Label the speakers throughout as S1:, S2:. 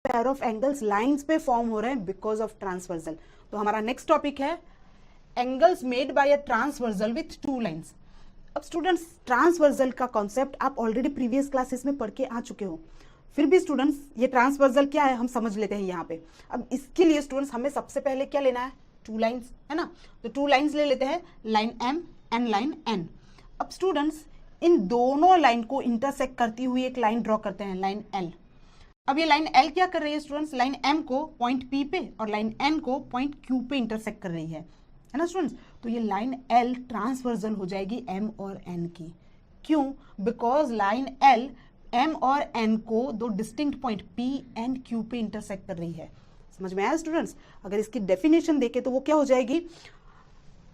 S1: Pair of angles lines पे form हो रहे हैं बिकॉज ऑफ ट्रांसवर्सल। तो हमारा नेक्स्ट टॉपिक है angles made by a transversal with two lines. अब स्टूडेंट्स, ट्रांसवर्सल का कॉन्सेप्ट आप ऑलरेडी प्रीवियस क्लासेस में पढ़ के आ चुके हो, फिर भी स्टूडेंट्स ये ट्रांसवर्सल क्या है हम समझ लेते हैं यहाँ पे। अब इसके लिए स्टूडेंट्स हमें सबसे पहले क्या लेना है, टू लाइंस, है ना। तो टू लाइंस ले लेते हैं, line M and line N. अब स्टूडेंट्स इन दोनों लाइन को इंटरसेक्ट करती हुई एक लाइन ड्रॉ करते हैं, लाइन एल। अब ये लाइन एल क्या कर रही है स्टूडेंट्स, लाइन एम को पॉइंट पी पे और लाइन एन को पॉइंट क्यू पे इंटरसेक्ट कर रही है ना स्टूडेंट्स। तो ये लाइन एल ट्रांसवर्सल हो जाएगी एम और एन की। क्यों? बिकॉज लाइन एल एम और एन को दो distinct point P and Q पे इंटरसेक्ट कर रही है। समझ में आया स्टूडेंट्स? अगर इसकी डेफिनेशन देखें तो वो क्या हो जाएगी,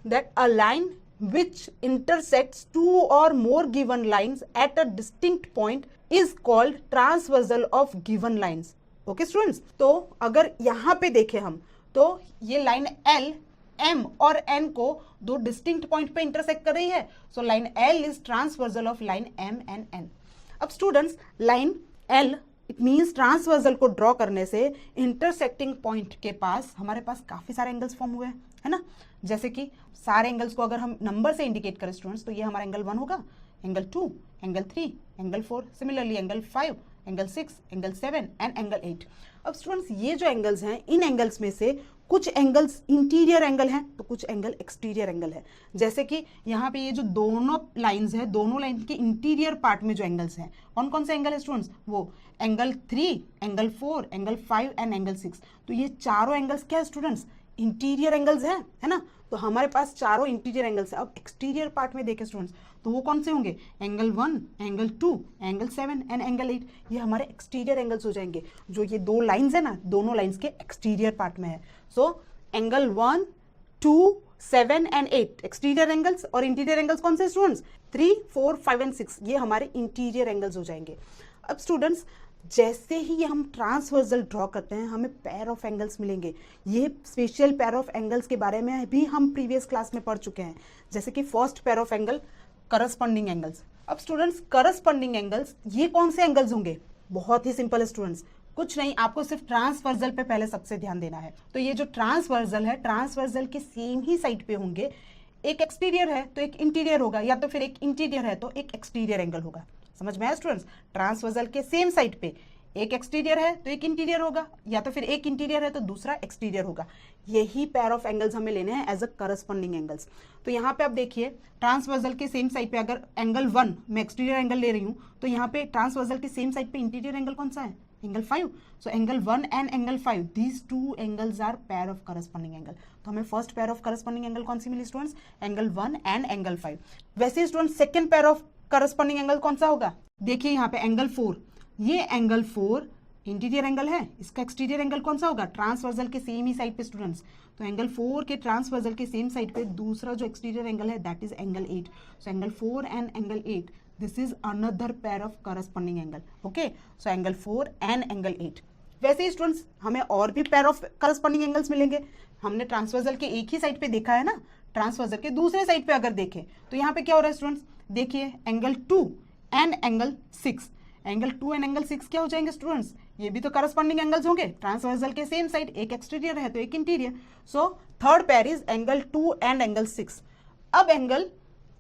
S1: that a line which intersects two or more given lines at a distinct point is called transversal of given lines. Okay students? तो अगर यहाँ पे देखें हम तो ये लाइन L, M और N को दो डिस्टिंक्ट पॉइंट पे इंटरसेक्ट कर रही है। So line L is transversal of line M and N। अब students line L it means transversal को ड्रॉ करने से इंटरसेक्टिंग पॉइंट के पास हमारे पास काफी सारे एंगल्स फॉर्म हुए हैं, है ना। जैसे कि सारे एंगल्स को अगर हम नंबर से इंडिकेट करें स्टूडेंट्स तो ये हमारा एंगल 1 होगा, angle 2, angle 3, angle 4, similarly angle 5, angle 6, angle 7 and angle 8। अब स्टूडेंट्स ये जो एंगल्स हैं, इन एंगल्स में से कुछ एंगल्स इंटीरियर एंगल हैं तो कुछ एंगल एक्सटीरियर एंगल है। जैसे कि यहाँ पे ये जो दोनों लाइंस है, दोनों लाइन के इंटीरियर पार्ट में जो एंगल्स हैं, कौन कौन से एंगल है स्टूडेंट्स, वो angle 3, angle 4, angle 5 and angle 6। तो ये चारों एंगल्स क्या है स्टूडेंट्स, इंटीरियर एंगल्स हैं, है ना। तो हमारे पास चारों इंटीरियर एंगल्स है। अब एक्सटीरियर पार्ट में देखें स्टूडेंट्स तो वो कौन से होंगे, angle 1, angle 2, angle 7 and angle 8। ये हमारे एक्सटीरियर एंगल्स हो जाएंगे। जो ये दो लाइंस है ना, दोनों लाइंस के एक्सटीरियर पार्ट में है। So angle 1, 2, 7 and 8 exterior angles, और इंटीरियर एंगल्स कौन से स्टूडेंट्स, 3, 4, 5 एंड 6 ये हमारे इंटीरियर एंगल्स हो जाएंगे। अब स्टूडेंट्स जैसे ही हम ट्रांसवर्सल ड्रॉ करते हैं हमें पेयर ऑफ एंगल्स मिलेंगे। ये स्पेशल पेयर ऑफ एंगल्स के बारे में भी हम प्रीवियस क्लास में पढ़ चुके हैं। जैसे कि first pair of angle corresponding angles. अब स्टूडेंट्स करस्पॉन्डिंग एंगल्स ये कौन से एंगल्स होंगे, बहुत ही सिंपल है स्टूडेंट्स, कुछ नहीं, आपको सिर्फ ट्रांसवर्सल पे पहले सबसे ध्यान देना है। तो ये जो ट्रांसवर्सल है, ट्रांसवर्सल के सेम ही साइड पे होंगे। एक एक्सटीरियर है तो एक इंटीरियर होगा, या तो फिर एक इंटीरियर है तो एक एक्सटीरियर एंगल होगा। समझ में आया स्टूडेंट्स? ट्रांसवर्सल के सेम साइड पे एक एक्सटीरियर है तो एक इंटीरियर होगा, या तो फिर एक इंटीरियर है तो दूसरा एक्सटीरियर होगा। यही पेयर ऑफ एंगल्स हमें लेने हैं एज अ करस्पॉन्डिंग एंगल्स। तो यहाँ पे आप देखिए ट्रांसवर्सल के सेम साइड पे अगर एंगल 1 मैं एक्सटीरियर एंगल ले रही हूँ तो यहाँ पे ट्रांसवर्सल के सेम साइड पे इंटीरियर एंगल कौन सा है, angle 5। So angle 1 and angle 5 these two angles are pair of corresponding angle. तो हमें first pair of corresponding angle कौन सी मिली स्टूडेंट्स, एंगल 1 एंड एंगल 5। वैसे students second pair of corresponding angle कौन सा होगा, देखिए यहाँ पे एंगल 4, ये एंगल 4 इंटीरियर एंगल है, इसका एक्सटीरियर एंगल कौन सा होगा, ट्रांसवर्सल के सेम ही साइड पे स्टूडेंट्स। तो एंगल 4 के ट्रांसवर्सल के सेम साइड पे दूसरा जो एक्सटीरियर एंगल है that is angle 8। So angle 4 and angle 8 this is another pair of corresponding angle. Okay, so angle 4 and angle 8। वैसे ही स्टूडेंट्स हमें और भी पेयर ऑफ करस्पॉन्डिंग एंगल्स मिलेंगे। हमने ट्रांसवर्सल के एक ही साइड पे देखा है ना, ट्रांसवर्सल के दूसरे साइड पे अगर देखें तो यहाँ पे क्या हो रहा है स्टूडेंट्स, देखिए angle 2 and angle 6। Angle 2 and angle 6 क्या हो जाएंगे स्टूडेंट्स, ये भी तो करस्पॉन्डिंग एंगल्स होंगे। ट्रांसवर्सल के सेम साइड एक एक्सटीरियर है तो एक interior. So third pair is angle 2 and angle 6। अब एंगल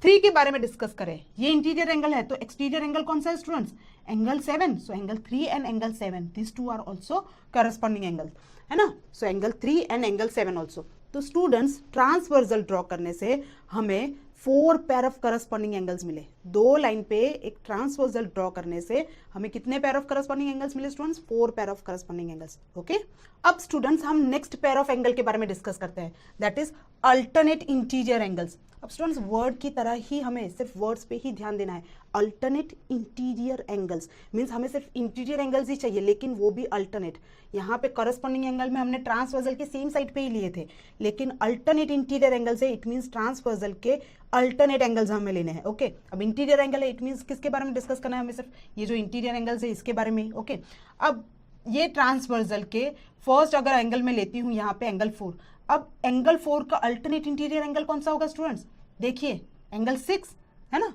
S1: 3 के बारे में डिस्कस करें, ये इंटीरियर एंगल है तो एक्सटीरियर एंगल कौन सा है students, angle 7। So angle 3 and angle 7 this two are also corresponding angle, है ना। So angle 3 and angle 7 also. तो स्टूडेंट्स ट्रांसवर्सल ड्रॉ करने से हमें 4 पेयर ऑफ करस्पॉन्डिंग एंगल्स मिले। दो लाइन पे एक ट्रांसवर्सल ड्रॉ करने से हमें कितने पेयर ऑफ करस्पॉन्डिंग एंगल्स मिले students, 4 pair of corresponding angles. Okay, अब स्टूडेंट्स हम नेक्स्ट पेयर ऑफ एंगल के बारे में डिस्कस करते हैं, that is alternate interior angles. अब स्टूडेंट्स वर्ड की तरह ही हमें सिर्फ वर्ड्स पे ही ध्यान देना है। अल्टरनेट इंटीरियर एंगल्स मीन्स हमें सिर्फ इंटीरियर एंगल्स ही चाहिए, लेकिन वो भी अल्टरनेट। यहाँ पे करस्पॉन्डिंग एंगल में हमने ट्रांसवर्सल के सेम साइड पे ही लिए थे, लेकिन अल्टरनेट इंटीरियर एंगल से इट मीन्स ट्रांसवर्सल के अल्टरनेट एंगल्स हमें लेने हैं। ओके, अब इंटीरियर एंगल है इट मीन्स किसके बारे में डिस्कस करना है हमें, सिर्फ ये जो इंटीरियर एंगल्स है इसके बारे में। ओके, अब ये ट्रांसवर्सल के फर्स्ट अगर एंगल में लेती हूँ यहाँ पे एंगल 4। अब एंगल 4 का अल्टरनेट इंटीरियर एंगल कौन सा होगा स्टूडेंट्स, देखिए एंगल 6, है ना।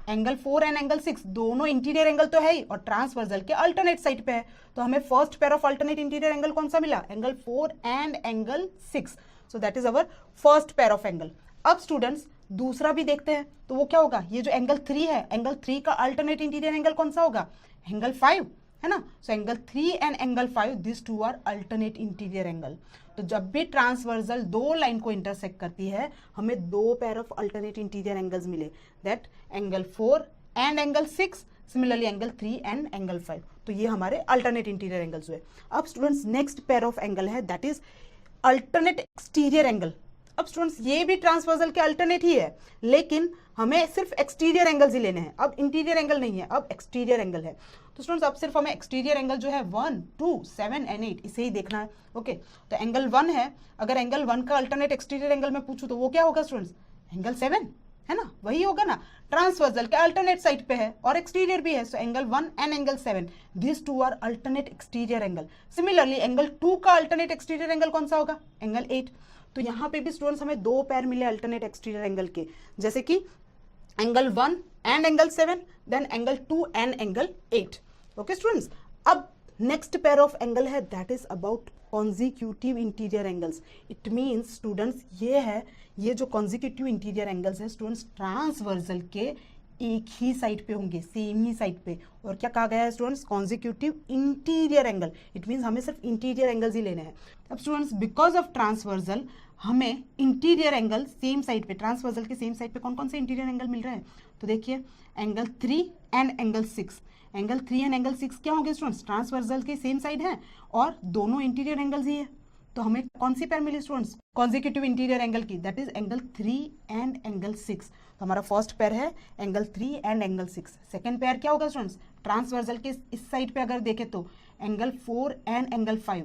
S1: एंगल 4 एंड एंगल 6 दोनों इंटीरियर एंगल तो है ही और ट्रांसवर्सल के अल्टरनेट साइड पे है, तो हमें first pair of alternate interior angle कौन सा मिला, angle 4 and angle 6, so that is our first pair of angle. अब स्टूडेंट्स दूसरा भी देखते हैं, तो वो क्या होगा, ये जो एंगल 3 है, एंगल 3 का अल्टरनेट इंटीरियर एंगल कौन सा होगा, एंगल 5 है ना। So angle 3 and angle 5 this two are alternate interior angle. तो जब भी ट्रांसवर्सल दो लाइन को इंटरसेक्ट करती है हमें दो pair of alternate interior angles मिले, that angle 4 and angle 6, similarly angle 3 and angle 5। तो ये हमारे अल्टरनेट इंटीरियर एंगल्स हुए। अब students next pair of angle है that is alternate exterior angle. अब स्टूडेंट्स ये भी ट्रांसवर्सल के अल्टरनेट ही है, लेकिन हमें सिर्फ एक्सटीरियर एंगल्स ही लेने हैं, अब इंटीरियर एंगल नहीं है, अब एक्सटीरियर एंगल है। तो स्टूडेंट्स अब सिर्फ हमें एक्सटीरियर एंगल जो है 1, 2, 7 एंड 8 इसे ही देखना है। ओके तो एंगल 1 है, अगर एंगल 1 का अल्टरनेट एक्सटीरियर एंगल में पूछूं तो वो क्या होगा स्टूडेंट्स, एंगल 7 है ना, वही होगा ना, ट्रांसवर्सल के अल्टरनेट साइड पे है और एक्सटीरियर भी है, so angle 1 and angle 7 this two are alternate exterior angle. Similarly angle 2 का अल्टरनेट एक्सटीरियर एंगल कौन सा होगा, एंगल 8। तो यहाँ पे भी स्टूडेंट्स हमें दो पैर मिले अल्टरनेट एक्सटीरियर एंगल के, जैसे कि angle 1 and angle 7, then angle 2 and angle 8। Okay students, अब नेक्स्ट पेयर ऑफ एंगल है that is about consecutive interior angles. It means students ये जो कॉन्जिक्यूटिव इंटीरियर एंगल्स है स्टूडेंट्स ट्रांसवर्सल के एक ही साइड पे होंगे, सेम ही साइड पे। और क्या कहा गया है students, consecutive interior angle, it means हमें सिर्फ इंटीरियर एंगल्स ही लेने हैं। अब स्टूडेंट्स बिकॉज ऑफ ट्रांसवर्सल हमें इंटीरियर एंगल सेम साइड पे, ट्रांसवर्सल के सेम साइड पे कौन कौन से इंटीरियर एंगल मिल रहे हैं, तो देखिए angle 3 and angle 6। Angle 3 and angle 6 क्या होंगे स्टूडेंट्स, ट्रांसवर्सल के सेम साइड है और दोनों इंटीरियर एंगल्स ही है। तो हमें कौन सी पेयर मिली स्टूडेंट्स, कॉन्जिक्यूटिव इंटीरियर एंगल की, that is angle 3 and angle 6। तो हमारा फर्स्ट पेयर है angle 3 and angle 6। Second pair क्या होगा स्टूडेंट्स, ट्रांसवर्सल के इस साइड पे अगर देखें तो एंगल 4 एंड एंगल 5,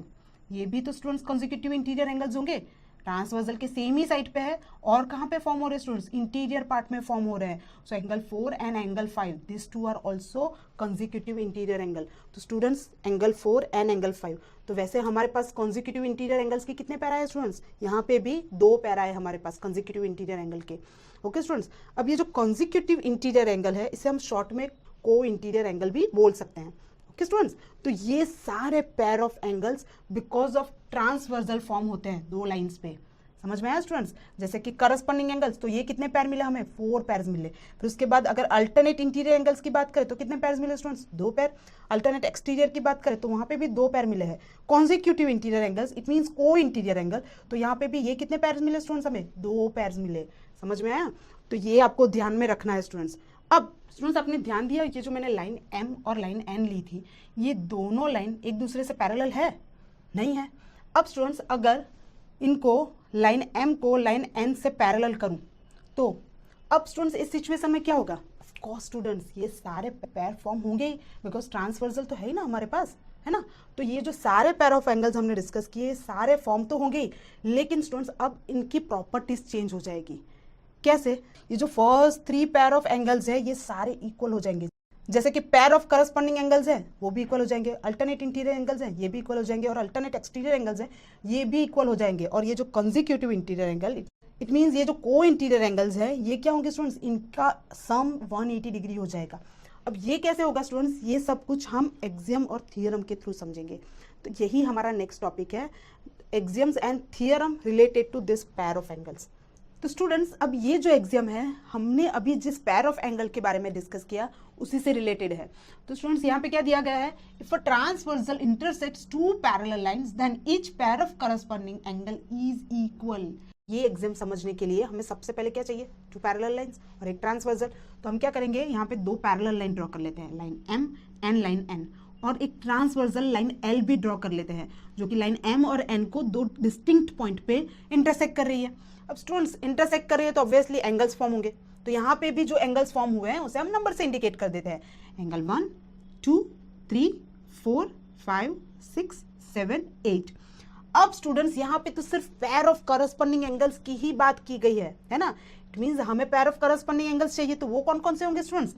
S1: ये भी तो स्टूडेंट्स कॉन्जिक्यूटिव इंटीरियर एंगल्स होंगे, ट्रांसवर्सल के सेम ही साइड पे है और कहाँ पे फॉर्म हो रहे हैं स्टूडेंट्स, इंटीरियर पार्ट में फॉर्म हो रहे हैं। So angle 4 and angle 5 this two are also consecutive interior angle. तो स्टूडेंट्स एंगल 4 एंड एंगल 5, तो वैसे हमारे पास कॉन्जिक्यूटिव इंटीरियर एंगल्स के कितने पैरा है स्टूडेंट्स, यहाँ पे भी दो पैरा है हमारे पास कॉन्जिक्यूटिव इंटीरियर एंगल के। ओके स्टूडेंट्स, अब ये जो कॉन्जिक्यूटिव इंटीरियर एंगल है इसे हम शॉर्ट में को इंटीरियर एंगल भी बोल सकते हैं। ओके स्टूडेंट्स, तो ये सारे pair of angles because of transversal form होते हैं दो लाइंस पे। समझ में आया स्टूडेंट्स, जैसे कि करस्पॉन्डिंग एंगल्स, तो ये कितने पैर मिले हमें, 4 पैर मिले। फिर उसके बाद अगर अल्टरनेट इंटीरियर एंगल्स की बात करें तो कितने पैर मिले स्टूडेंट्स, 2 पैर। अल्टरनेट एक्सटीरियर की बात करें तो वहां पे भी 2 पैर मिले हैं। Consecutive interior angles it means को इंटीरियर एंगल, तो यहाँ पे भी ये कितने पैर मिले स्टूडेंट्स, हमें 2 पैर मिले। समझ में आया, तो ये आपको ध्यान में रखना है स्टूडेंट्स। अब स्टूडेंट्स आपने ध्यान दिया, ये जो मैंने लाइन एम और लाइन एन ली थी ये दोनों लाइन एक दूसरे से पैरेलल है, नहीं है। अब स्टूडेंट्स अगर इनको लाइन एम को लाइन एन से पैरेलल करूं तो अब स्टूडेंट्स इस सिचुएशन में क्या होगा, ऑफ कोर्स स्टूडेंट्स ये सारे पैर फॉर्म होंगे ही, बिकॉज ट्रांसवर्सल तो है ही ना हमारे पास, है ना। तो ये जो सारे पैर ऑफ एंगल्स हमने डिस्कस किए सारे फॉर्म तो होंगे ही, लेकिन स्टूडेंट्स अब इनकी प्रॉपर्टीज चेंज हो जाएगी। कैसे, ये जो फर्स्ट 3 पैर ऑफ एंगल्स है ये सारे इक्वल हो जाएंगे, जैसे कि पैर ऑफ करस्पॉन्डिंग एंगल्स है वो भी इक्वल हो जाएंगे, अल्टरनेट इंटीरियर एंगल्स हैं ये भी इक्वल हो जाएंगे और अल्टरनेट एक्सटीरियर एंगल्स हैं ये भी इक्वल हो जाएंगे। और ये जो consecutive interior angle it means ये जो को इंटीरियर एंगल्स है ये क्या होंगे स्टूडेंट्स, इनका सम 180 डिग्री हो जाएगा। अब ये कैसे होगा स्टूडेंट्स, ये सब कुछ हम एक्सियम और थियरम के थ्रू समझेंगे। तो यही हमारा नेक्स्ट टॉपिक है, axioms and theorem related to this pair of angles. तो स्टूडेंट्स अब ये जो एक्सियम है हमने अभी जिस पैर ऑफ एंगल के बारे में डिस्कस किया उसी से रिलेटेड है। तो स्टूडेंट्स यहाँ पे क्या दिया गया है, if a transversal intersects 2 parallel lines then each pair of corresponding angle is equal. ये एक्सियम समझने के लिए हमें सबसे पहले क्या चाहिए, 2 पैरेलल लाइंस और एक ट्रांसवर्सल। तो हम क्या करेंगे, यहाँ पे 2 पैरेलल लाइन ड्रॉ कर लेते हैं, line M and line N, और एक ट्रांसवर्सल लाइन एल भी ड्रॉ कर लेते हैं जो कि लाइन एम और एन को 2 डिस्टिंक्ट पॉइंट पे इंटरसेक्ट कर रही है। अब स्टूडेंट्स इंटरसेक्ट कर रही है तो ऑब्वियसली एंगल्स फॉर्म होंगे, तो यहाँ पे भी जो एंगल्स फॉर्म हुए हैं उसे हम नंबर से इंडिकेट कर देते हैं, एंगल 1 2 3 4 5 6 7 8। अब स्टूडेंट्स यहाँ पे तो सिर्फ पैर ऑफ करस्पॉन्डिंग एंगल्स की ही बात की गई है ना। इट मीन्स हमें पैर ऑफ करस्पॉन्डिंग एंगल्स चाहिए, तो वो कौन कौन से होंगे स्टूडेंट्स,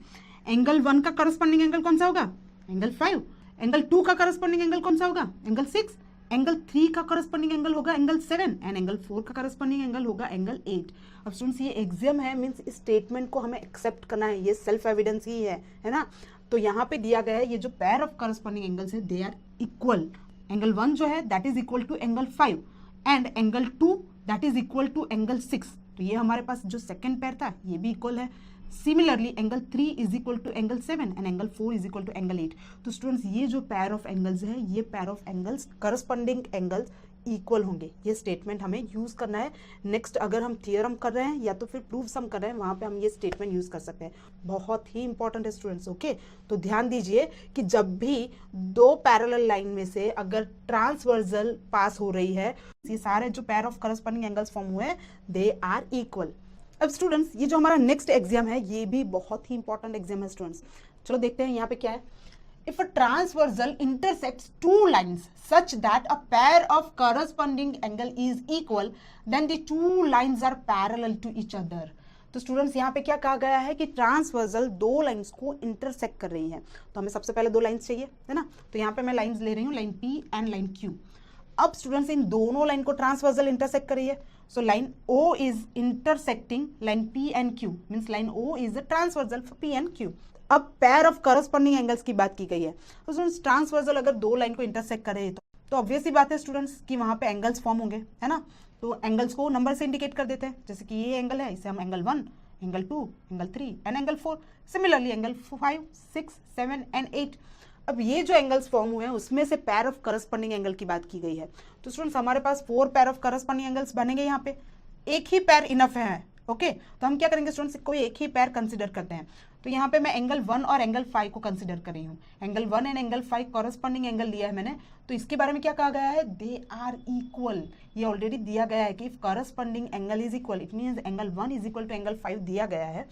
S1: एंगल 1 का करस्पॉन्डिंग एंगल कौन सा होगा, एंगल 5। एंगल 2 का करस्पॉन्डिंग एंगल कौन सा होगा, एंगल 6। एंगल 3 का करस्पॉन्डिंग एंगल होगा एंगल 7 एंड एंगल 4 का करस्पॉन्डिंग एंगल होगा एंगल 8। अब स्टूडेंट्स ये एग्जाम है, मींस इस स्टेटमेंट को हमें एक्सेप्ट करना है, ये सेल्फ एविडेंस ही है ना। तो यहाँ पे दिया गया है ये जो पेयर ऑफ करस्पॉन्डिंग एंगल्स है दे आर इक्वल। एंगल 1 जो है that is equal to angle 5 and angle 2 that is equal to angle 6। तो ये हमारे पास जो सेकेंड पेयर था ये भी इक्वल है। Similarly angle 3 is equal to angle 7 and angle 4 is equal to angle 8। तो स्टूडेंट्स ये जो पेयर ऑफ एंगल्स है ये pair of angles corresponding angles equal होंगे। ये स्टेटमेंट हमें यूज करना है। नेक्स्ट अगर हम थियरम कर रहे हैं या तो फिर प्रूफ सम कर रहे हैं वहां पे हम ये स्टेटमेंट यूज कर सकते हैं। बहुत ही इंपॉर्टेंट है स्टूडेंट्स। ओके, तो ध्यान दीजिए कि जब भी दो पैरेलल लाइन में से अगर ट्रांसवर्सल पास हो रही है, ये सारे जो pair of corresponding angles form हुए हैं दे आर इक्वल। अब स्टूडेंट्स ये जो हमारा नेक्स्ट एग्जाम है ये भी बहुत ही इंपॉर्टेंट एग्जाम है स्टूडेंट्स। चलो देखते हैं यहाँ पे क्या है। If a transversal intersects two lines such that a pair of corresponding angle is equal, then the two lines are parallel to each other. तो स्टूडेंट्स यहाँ पे क्या कहा गया है कि ट्रांसवर्सल दो लाइंस को इंटरसेक्ट कर रही है। तो हमें सबसे पहले दो लाइंस चाहिए है ना। तो यहाँ पे मैं लाइंस ले रही हूँ, line P and line Q। अब स्टूडेंट्स इन दोनों लाइन को ट्रांसवर्सल इंटरसेक्ट कर रही है। So line O is intersecting line P and Q, means line O is the transversal for P and Q। अब पेयर ऑफ करस्पॉन्डिंग एंगल्स की बात की गई है। तो स्टूडेंट्स ट्रांसवर्सल अगर दो लाइन को इंटरसेक्ट करे तो ऑब्वियस ही बात है स्टूडेंट्स कि वहां पे एंगल्स फॉर्म होंगे है ना। तो एंगल्स को नंबर से इंडिकेट कर देते हैं, जैसे कि ये एंगल है इसे हम angle 1, angle 2, angle 3 and angle 4। Similarly angle 5, 6, 7 and 8। अब ये जो एंगल्स फॉर्म हुए हैं उसमें से पेयर ऑफ करस्पॉन्डिंग एंगल की बात की गई है। तो स्टूडेंट्स हमारे पास 4 पेयर ऑफ करस्पॉन्डिंग एंगल्स बनेंगे। यहाँ पे एक ही पेयर इनफ है। ओके, तो हम क्या करेंगे स्टूडेंट्स, कोई एक ही पेयर कंसिडर करते हैं। तो यहाँ पे मैं एंगल 1 और एंगल 5 को कंसिडर कर रही हूँ। Angle 1 and angle 5 corresponding angle लिया है मैंने। तो इसके बारे में क्या कहा गया है, दे आर इक्वल। ये ऑलरेडी दिया गया है कि if corresponding angle is equal, it means angle 1 is equal to angle 5 दिया गया है।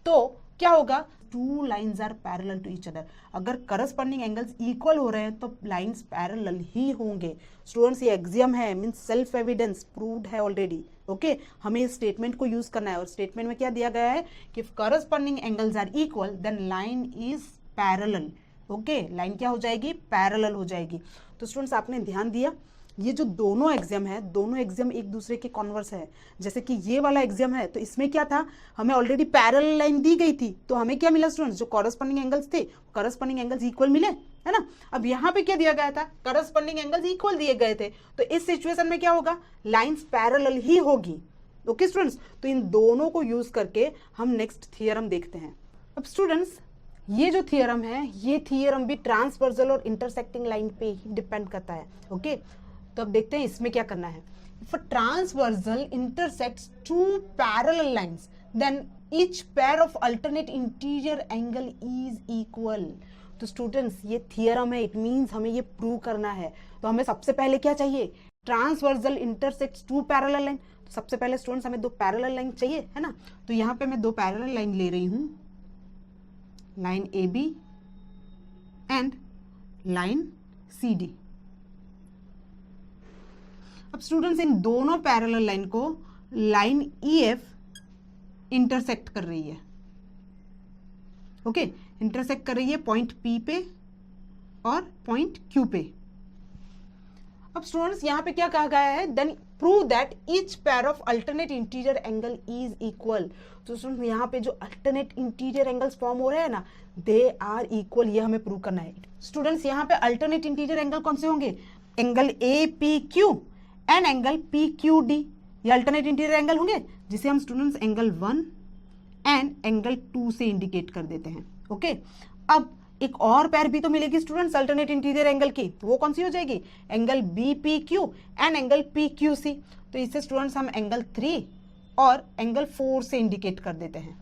S1: तो क्या होगा, two lines are parallel to each other. अगर करस्पॉन्डिंग एंगल्स इक्वल हो रहे हैं तो लाइन्स पैरेलल ही होंगे। स्टूडेंट्स ये एक्सियम है, मीन्स सेल्फ एविडेंस प्रूव्ड है ऑलरेडी। ओके, हमें इस स्टेटमेंट को यूज करना है और स्टेटमेंट में क्या दिया गया है कि if corresponding angles are equal then line is parallel. Okay, line क्या हो जाएगी, पैरेलल हो जाएगी। तो स्टूडेंट्स आपने ध्यान दिया, ये जो दोनों एग्जाम है, दोनों एग्जाम एक दूसरे के कॉन्वर्स है। जैसे कि ये वाला एग्जाम है तो इसमें क्या था, हमें ऑलरेडी पैरेलल लाइन दी गई थी, तो हमें क्या मिला स्टूडेंट्स, जो कॉरस्पॉन्डिंग एंगल्स थे कॉरस्पॉन्डिंग एंगल्स इक्वल मिले है ना। अब यहाँ पे क्या दिया गया था, कॉरस्पॉन्डिंग एंगल्स इक्वल दिए गए थे। तो इस सिचुएशन में क्या होगा, लाइन्स पैरेलल ही होगी। ओके स्टूडेंट्स, तो इन दोनों को यूज करके हम नेक्स्ट थियरम देखते हैं। अब स्टूडेंट्स ये जो थियरम है ये थियरम भी ट्रांसवर्सल और इंटरसेक्टिंग लाइन पे ही डिपेंड करता है। ओके, तो अब देखते हैं इसमें क्या करना है। If a transversal intersects two parallel lines, then each pair of alternate interior angle is equal. तो स्टूडेंट्स ये थियरम है, इट मींस हमें ये प्रूव करना है। तो हमें सबसे पहले क्या चाहिए, transversal intersects two parallel line. तो सबसे पहले स्टूडेंट्स हमें दो पैरेलल लाइन चाहिए है ना। तो यहाँ पे मैं दो पैरेलल लाइन ले रही हूँ, line AB and line CD। अब स्टूडेंट्स इन दोनों पैरेलल लाइन को लाइन EF इंटरसेक्ट कर रही है। ओके, इंटरसेक्ट कर रही है पॉइंट P पे और पॉइंट Q पे। अब स्टूडेंट्स यहाँ पे क्या कहा गया है, then prove that each pair of alternate interior angle is equal. तो स्टूडेंट्स यहाँ पे जो अल्टरनेट इंटीरियर एंगल्स फॉर्म हो रहे हैं ना दे आर इक्वल, ये हमें प्रूव करना है। स्टूडेंट्स यहाँ पे अल्टरनेट इंटीरियर एंगल कौन से होंगे, angle APQ and angle PQD। ये अल्टरनेट इंटीरियर एंगल होंगे जिसे हम स्टूडेंट्स एंगल 1 एंड एंगल 2 से इंडिकेट कर देते हैं। ओके, अब एक और पैर भी तो मिलेगी स्टूडेंट्स अल्टरनेट इंटीरियर एंगल की, तो वो कौन सी हो जाएगी, angle BPQ and angle PQC। तो इससे स्टूडेंट्स हम एंगल 3 और एंगल 4 से इंडिकेट कर देते हैं।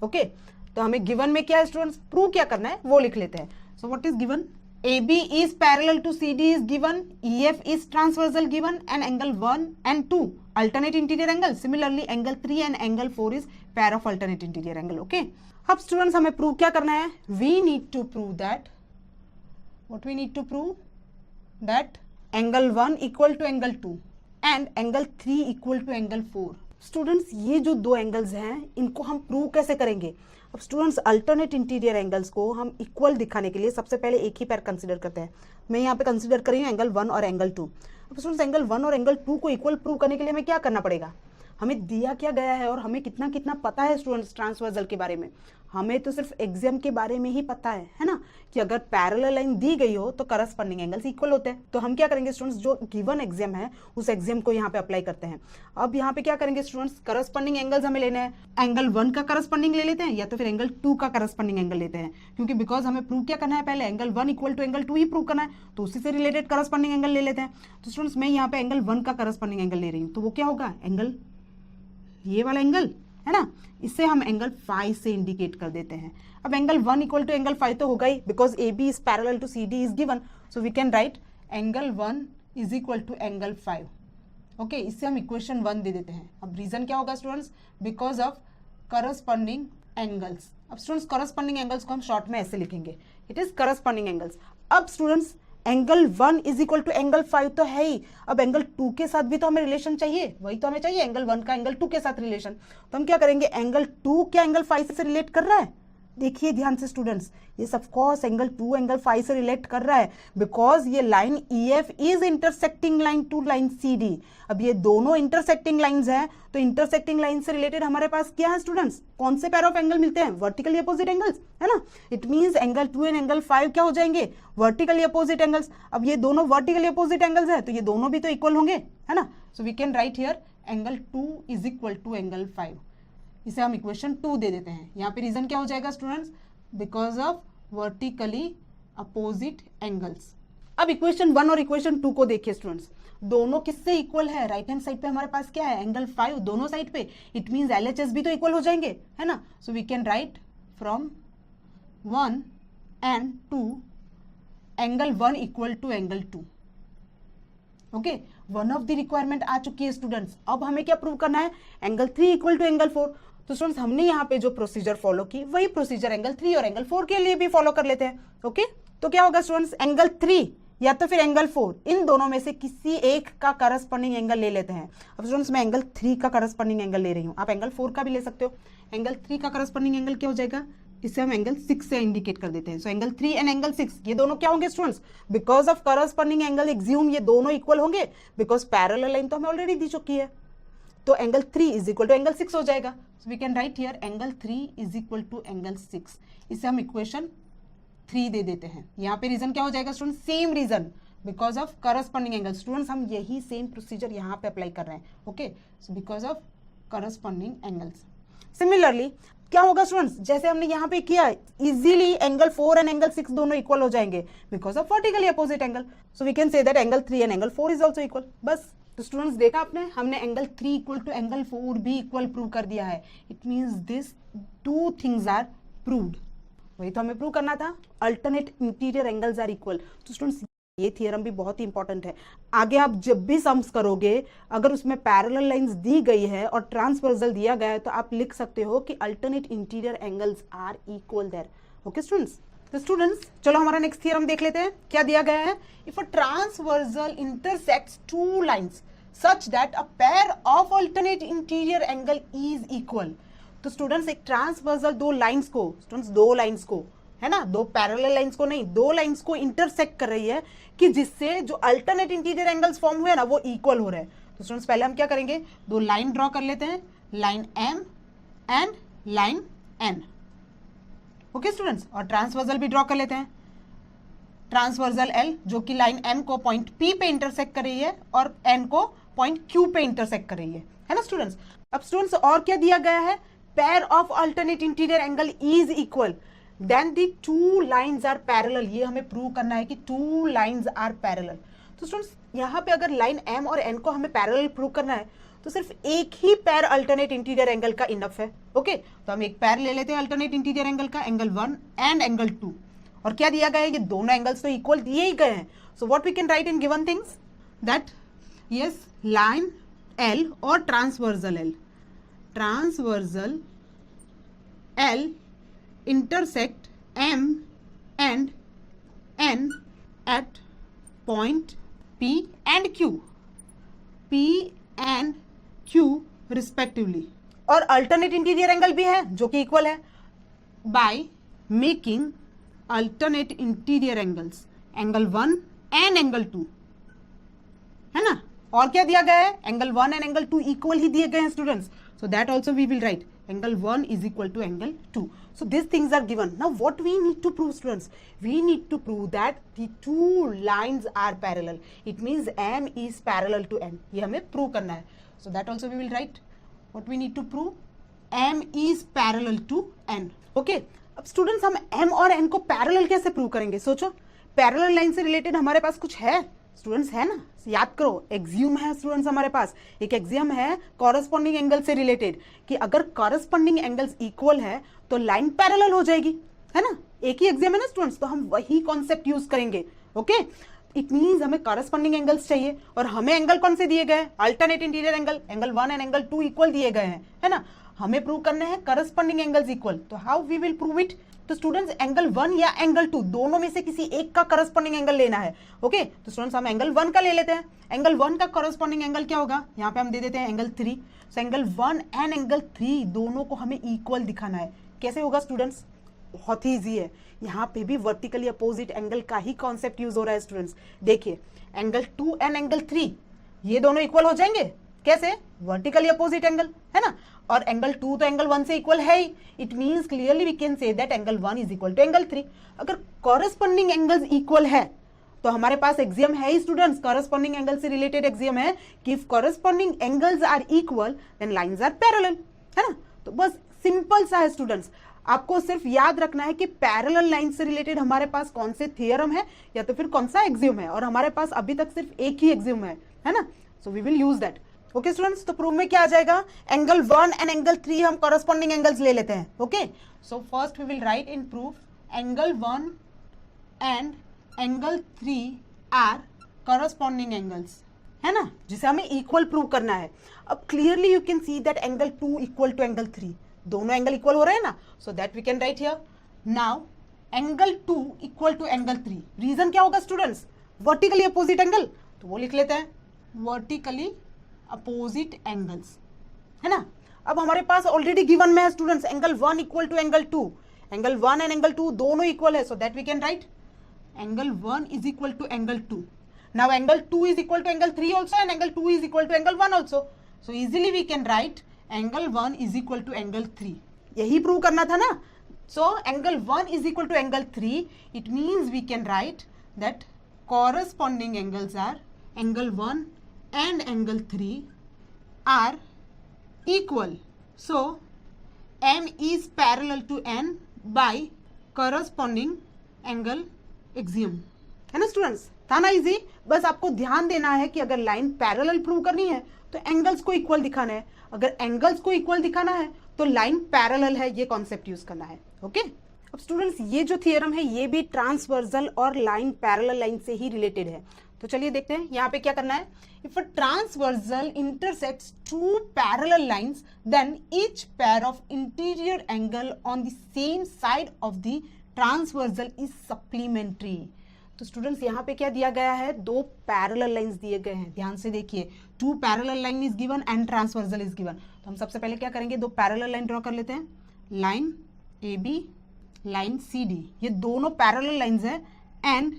S1: ओके, तो हमें गिवन में क्या है स्टूडेंट्स, प्रूव क्या करना है वो लिख लेते हैं। So what is given, AB is parallel to CD is given, EF is transversal given and angle 1 and 2 alternate interior angle. Similarly angle 3 and angle 4 is pair of alternate interior angle. Okay. अब students हमें prove क्या करना है, we need to prove that, what we need to prove, that angle 1 equal to angle 2 and angle 3 equal to angle 4. Students ये जो दो angles हैं इनको हम प्रूव कैसे करेंगे? अब स्टूडेंट्स अल्टरनेट इंटीरियर एंगल्स को हम इक्वल दिखाने के लिए सबसे पहले एक ही पैर कंसीडर करते हैं। मैं यहाँ पे कंसीडर कर रही हूँ एंगल 1 और एंगल 2। अब स्टूडेंट्स एंगल 1 और एंगल 2 को इक्वल प्रूव करने के लिए हमें क्या करना पड़ेगा? हमें दिया क्या गया है और हमें कितना कितना पता है स्टूडेंट्स ट्रांसवर्सल के बारे में? हमें तो सिर्फ एग्जाम के बारे में ही पता है ना, कि अगर पैरेलल लाइन दी गई हो तो करस्पॉन्डिंग एंगल्स इक्वल होते हैं। तो हम क्या करेंगे स्टूडेंट्स, जो गिवन एग्जाम है उस एग्जाम को यहाँ पे अप्लाई करते हैं। अब यहाँ पे क्या करेंगे स्टूडेंट्स, करस्पॉन्डिंग एंगल्स हमें लेने हैं। एंगल 1 का करस्पॉन्डिंग ले लेते हैं या तो फिर एंगल 2 का करस्पॉन्डिंग एंगल लेते हैं, क्योंकि बिकॉज हमें प्रूव क्या करना है, पहले एंगल 1 इक्वल टू एंगल 2 ही प्रूव करना है, तो उसी से रिलेटेड करस्पॉन्डिंग एंगल ले लेते हैं। तो स्टूडेंट्स मैं यहाँ पे एंगल 1 का करस्पॉन्डिंग एंगल ले रही हूँ, तो वो क्या होगा, एंगल ये वाला एंगल है ना, इससे हम एंगल 5 से इंडिकेट कर देते हैं। अब एंगल 1 इक्वल टू एंगल 5 तो होगा ही, because A B is parallel to C D is given, so we can write angle 1 is equal to angle 5। Okay, इससे हम इक्वेशन 1 दे देते हैं। अब रीजन क्या होगा students, because of corresponding angles. अब स्टूडेंट्स करस्पॉन्डिंग एंगल्स को हम शॉर्ट में ऐसे लिखेंगे, इट इज करस्पॉन्डिंग एंगल्स। अब students angle 1 is equal to angle 5 तो है ही, अब एंगल 2 के साथ भी तो हमें रिलेशन चाहिए, वही तो हमें चाहिए एंगल 1 का एंगल 2 के साथ रिलेशन। तो हम क्या करेंगे, एंगल 2 क्या एंगल 5 से रिलेट कर रहा है? देखिए ध्यान से स्टूडेंट्स, ये ऑफ कोर्स एंगल 2 एंगल 5 से रिलेट कर रहा है, बिकॉज ये line EF is intersecting line to line CD। अब ये दोनों इंटरसेक्टिंग लाइंस हैं, तो इंटरसेक्टिंग लाइन से रिलेटेड हमारे पास क्या है स्टूडेंट्स, कौन से पेयर ऑफ एंगल मिलते हैं, वर्टिकली अपोजिट एंगल्स, है ना। It means angle 2 and angle 5 क्या हो जाएंगे, वर्टिकली अपोजिट एंगल्स। अब ये दोनों वर्टिकली अपोजिट एंगल्स है, तो ये दोनों भी तो इक्वल होंगे, है ना। So we can write here angle 2 is equal to angle 5। इसे हम इक्वेशन 2 दे देते हैं। यहाँ पे रीजन क्या हो जाएगा students, because of vertically opposite angles. अब इक्वेशन 1 और इक्वेशन 2 को देखिए स्टूडेंट्स, दोनों किससे इक्वल है, राइट हैंड साइड पे हमारे पास क्या है, एंगल 5 दोनों साइड पे, इट मींस LHS भी तो इक्वल हो जाएंगे, है ना। So we can write from 1 and 2 angle 1 equal to angle 2। Okay, one of the requirement आ चुकी है स्टूडेंट्स। अब हमें क्या प्रूव करना है, एंगल 3 इक्वल टू एंगल 4। तो स्टूडेंट्स हमने यहाँ पे जो प्रोसीजर फॉलो की वही प्रोसीजर एंगल 3 और एंगल 4 के लिए भी फॉलो कर लेते हैं। ओके, तो क्या होगा स्टूडेंट्स, एंगल 3 या तो फिर एंगल 4, इन दोनों में से किसी एक का करस्पॉन्डिंग एंगल ले लेते हैं। अब स्टूडेंट्स मैं एंगल 3 का करस्पॉन्डिंग एंगल ले रही हूँ, आप एंगल 4 का भी ले सकते हो। एंगल 3 का करस्पॉन्डिंग एंगल क्या हो जाएगा, इसे हम एंगल 6 से इंडिकेट कर देते हैं। सो एंगल 3 एंड एंगल 6 ये दोनों क्या होंगे students, because of corresponding angle assume ये दोनों इक्वल होंगे, बिकॉज पैरेलल लाइन तो हमें ऑलरेडी दी चुकी है। तो angle 3 is equal to angle 6 हो जाएगा। So we can write here angle 3 is equal to angle 6। इसे हम इक्वेशन 3 दे देते हैं। यहाँ पे रीजन क्या हो जाएगा student, same reason, because of corresponding angle. Students हम यही सेम प्रोसीजर यहाँ पे अप्लाई कर रहे हैं। Okay, so because of corresponding angles. Similarly क्या होगा स्टूडेंट्स, जैसे हमने यहाँ पे किया, इजीली एंगल 4 एंड एंगल 6 दोनों इक्वल हो जाएंगे because of vertically opposite angle. So we can say that angle 3 and angle 4 is also equal. बस, तो स्टूडेंट्स देखा आपने, हमने एंगल 3 इक्वल टू एंगल 4 भी इक्वल प्रूव कर दिया है। It means this 2 things are proved. वही तो हमें प्रूव करना था, alternate interior angles are equal. तो स्टूडेंट्स ये थियरम भी बहुत ही इंपॉर्टेंट है। आगे आप जब भी सम्स करोगे, अगर उसमें पैरेलल लाइंस दी गई है और ट्रांसवर्सल दिया गया है, तो आप लिख सकते हो कि alternate interior angles are equal there. Okay students, तो स्टूडेंट्स चलो हमारा नेक्स्ट थियरम देख लेते हैं। क्या दिया गया है, if a transversal intersects two lines such that a pair of alternate interior angle is equal. तो स्टूडेंट्स एक ट्रांसवर्सल दो लाइंस को, स्टूडेंट्स दो लाइंस को, है ना, दो पैरेलल लाइंस को नहीं, दो लाइंस को इंटरसेक्ट कर रही है, कि जिससे जो अल्टरनेट इंटीरियर एंगल्स फॉर्म हुए ना वो इक्वल हो रहे हैं। तो स्टूडेंट्स पहले हम क्या करेंगे, दो लाइन ड्रॉ कर लेते हैं, line M and line N। Okay students, और ट्रांसवर्सल भी ड्रॉ कर लेते हैं, ट्रांसवर्सल L जो कि लाइन M को पॉइंट P पे इंटरसेक्ट कर रही है और N को पॉइंट Q पे इंटरसेक्ट कर रही है ना स्टूडेंट्स। अब स्टूडेंट्स और क्या दिया गया है, pair of alternate interior angle is equal, then the two lines are parallel. ये हमें प्रूव करना है कि टू लाइन्स आर पैरेलल। तो स्टूडेंट्स यहाँ पे अगर लाइन M और N को हमें पैरेलल प्रूव करना है, तो सिर्फ एक ही पैर अल्टरनेट इंटीरियर एंगल का इनफ है। ओके, तो हम एक पैर ले लेते हैं अल्टरनेट इंटीरियर एंगल का, एंगल 1 एंड एंगल 2। और क्या दिया गया है, ये दोनों एंगल्स तो इक्वल दिए ही गए हैं। So what we can write in given things, that yes line L और transversal L, transversal L intersect M and N at point P and Q. P and Q respectively, और alternate interior angle भी है जो कि equal है, by making alternate interior angles, angle 1 and angle 2, है ना। और क्या दिया गया है, एंगल 1 एंड एंगल 2 इक्वल ही दिए गए हैं students, so that also we will write angle 1 is equal to angle 2. So these things are given. Now what we need to prove, students? We need to prove that the two lines are parallel. It means M is parallel to N. ये हमें prove करना है. So that also we will write. What we need to prove? M is parallel to N. Okay. अब students हम M और N को parallel कैसे prove करेंगे? सोचो, parallel line से related हमारे पास कुछ है? स्टूडेंट्स है ना, याद करो, एक्सियम है स्टूडेंट्स हमारे पास, एक एक्सियम है कॉरस्पॉन्डिंग एंगल से रिलेटेड कि अगर कॉरस्पॉन्डिंग एंगल्स इक्वल है तो लाइन पैरेलल हो जाएगी, है ना। एक ही एक्सियम है ना स्टूडेंट्स, तो हम वही कॉन्सेप्ट यूज करेंगे। ओके, इट मींस हमें कॉरस्पॉन्डिंग एंगल्स चाहिए और हमें एंगल कौन से दिए गए, alternate interior angle, angle 1 and angle 2 equal दिए गए हैं, है ना। हमें प्रूव करने हैं कॉरस्पॉन्डिंग एंगल्स इक्वल, तो how we will prove it. तो स्टूडेंट्स एंगल 1 या एंगल 2 दोनों में से किसी एक का करस्पॉन्डिंग एंगल लेना है। ओके, तो स्टूडेंट्स हम एंगल 1 का ले लेते हैं। एंगल 1 का करस्पॉन्डिंग एंगल क्या होगा, यहाँ पे हम दे देते हैं angle 3। So angle 1 and angle 3 दोनों को हमें इक्वल दिखाना है। कैसे होगा स्टूडेंट्स, बहुत ही ईजी है, यहाँ पे भी वर्टिकली अपोजिट एंगल का ही कॉन्सेप्ट यूज हो रहा है स्टूडेंट्स। देखिए एंगल 2 एंड एंगल 3 ये दोनों इक्वल हो जाएंगे, कैसे, वर्टिकली अपोजिट एंगल, है ना। और एंगल 2 तो एंगल 1 से इक्वल है ही, it means clearly we can say that angle 1 is equal to angle 3। अगर कॉरस्पॉन्डिंग एंगल्स इक्वल है तो हमारे पास एक्सियम है ही स्टूडेंट्स, कॉरस्पॉन्डिंग एंगल से रिलेटेड एक्सियम है कि if corresponding angles are equal then lines are parallel, है ना। तो बस सिंपल सा है स्टूडेंट्स, आपको सिर्फ याद रखना है कि पैरेलल लाइन से रिलेटेड हमारे पास कौन से थियरम है या तो फिर कौन सा एक्सियम है, और हमारे पास अभी तक सिर्फ एक ही एक्सियम है ना। So we will use that. Okay students, तो प्रूफ में क्या आ जाएगा, एंगल 1 एंड एंगल 3 हम कॉरस्पॉन्डिंग एंगल्स ले लेते हैं। Okay, so first we will write in proof angle 1 and angle 3 are corresponding angles, है ना, जिसे हमें इक्वल प्रूव करना है। अब clearly you can see that angle 2 equal to angle 3, दोनों एंगल इक्वल हो रहे हैं ना, so that we can write here now angle 2 equal to angle 3। Reason क्या होगा स्टूडेंट्स, वर्टिकली अपोजिट एंगल, तो वो लिख लेते हैं वर्टिकली अपोजिट एंगल्स, है ना। अब हमारे पास ऑलरेडी गिवन में है students angle 1 equal to angle 2, angle 1 and angle 2 दोनों इक्वल है, so that we can write angle 1 is equal to angle 2। Now angle 2 is equal to angle 3 also and angle 2 is equal to angle 1 also, so easily we can write angle 1 is equal to angle 3। यही prove करना था ना, so angle 1 is equal to angle 3, it means we can write that corresponding angles are angle 1 and angle 3 are equal, so M is parallel to N by corresponding angle axiom, है ना students, था ना easy. बस आपको ध्यान देना है कि अगर लाइन पैरेलल प्रूव करनी है तो एंगल्स को इक्वल दिखाना है, अगर एंगल्स को इक्वल दिखाना है तो लाइन पैरेलल है, ये कॉन्सेप्ट यूज करना है। ओके, अब स्टूडेंट्स ये जो थियरम है ये भी ट्रांसवर्सल और लाइन पैरेलल लाइन से ही रिलेटेड है, तो चलिए देखते हैं यहाँ पे क्या करना है। If a transversal intersects two parallel lines then each pair of interior angle on the same side of the transversal is supplementary. तो स्टूडेंट्स यहाँ पे क्या दिया गया है, दो पैरेलल लाइंस दिए गए हैं, ध्यान से देखिए, two parallel line is given and transversal is given. तो हम सबसे पहले क्या करेंगे, दो पैरेलल लाइन ड्रॉ कर लेते हैं, line A B, line C D, ये दोनों पैरेलल लाइंस हैं एंड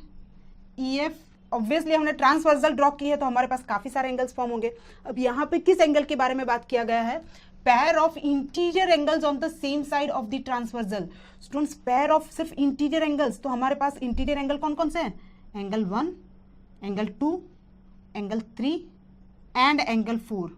S1: ई एफ, ऑब्वियसली हमने ट्रांसवर्सल ड्रॉ की है तो हमारे पास काफी सारे एंगल्स फॉर्म होंगे। अब यहाँ पे किस एंगल के बारे में बात किया गया है, pair of interior angles on the same side of the transversal. Students pair of सिर्फ इंटीरियर एंगल्स, तो हमारे पास इंटीरियर एंगल कौन कौन से हैं, angle 1, angle 2, angle 3 and angle 4।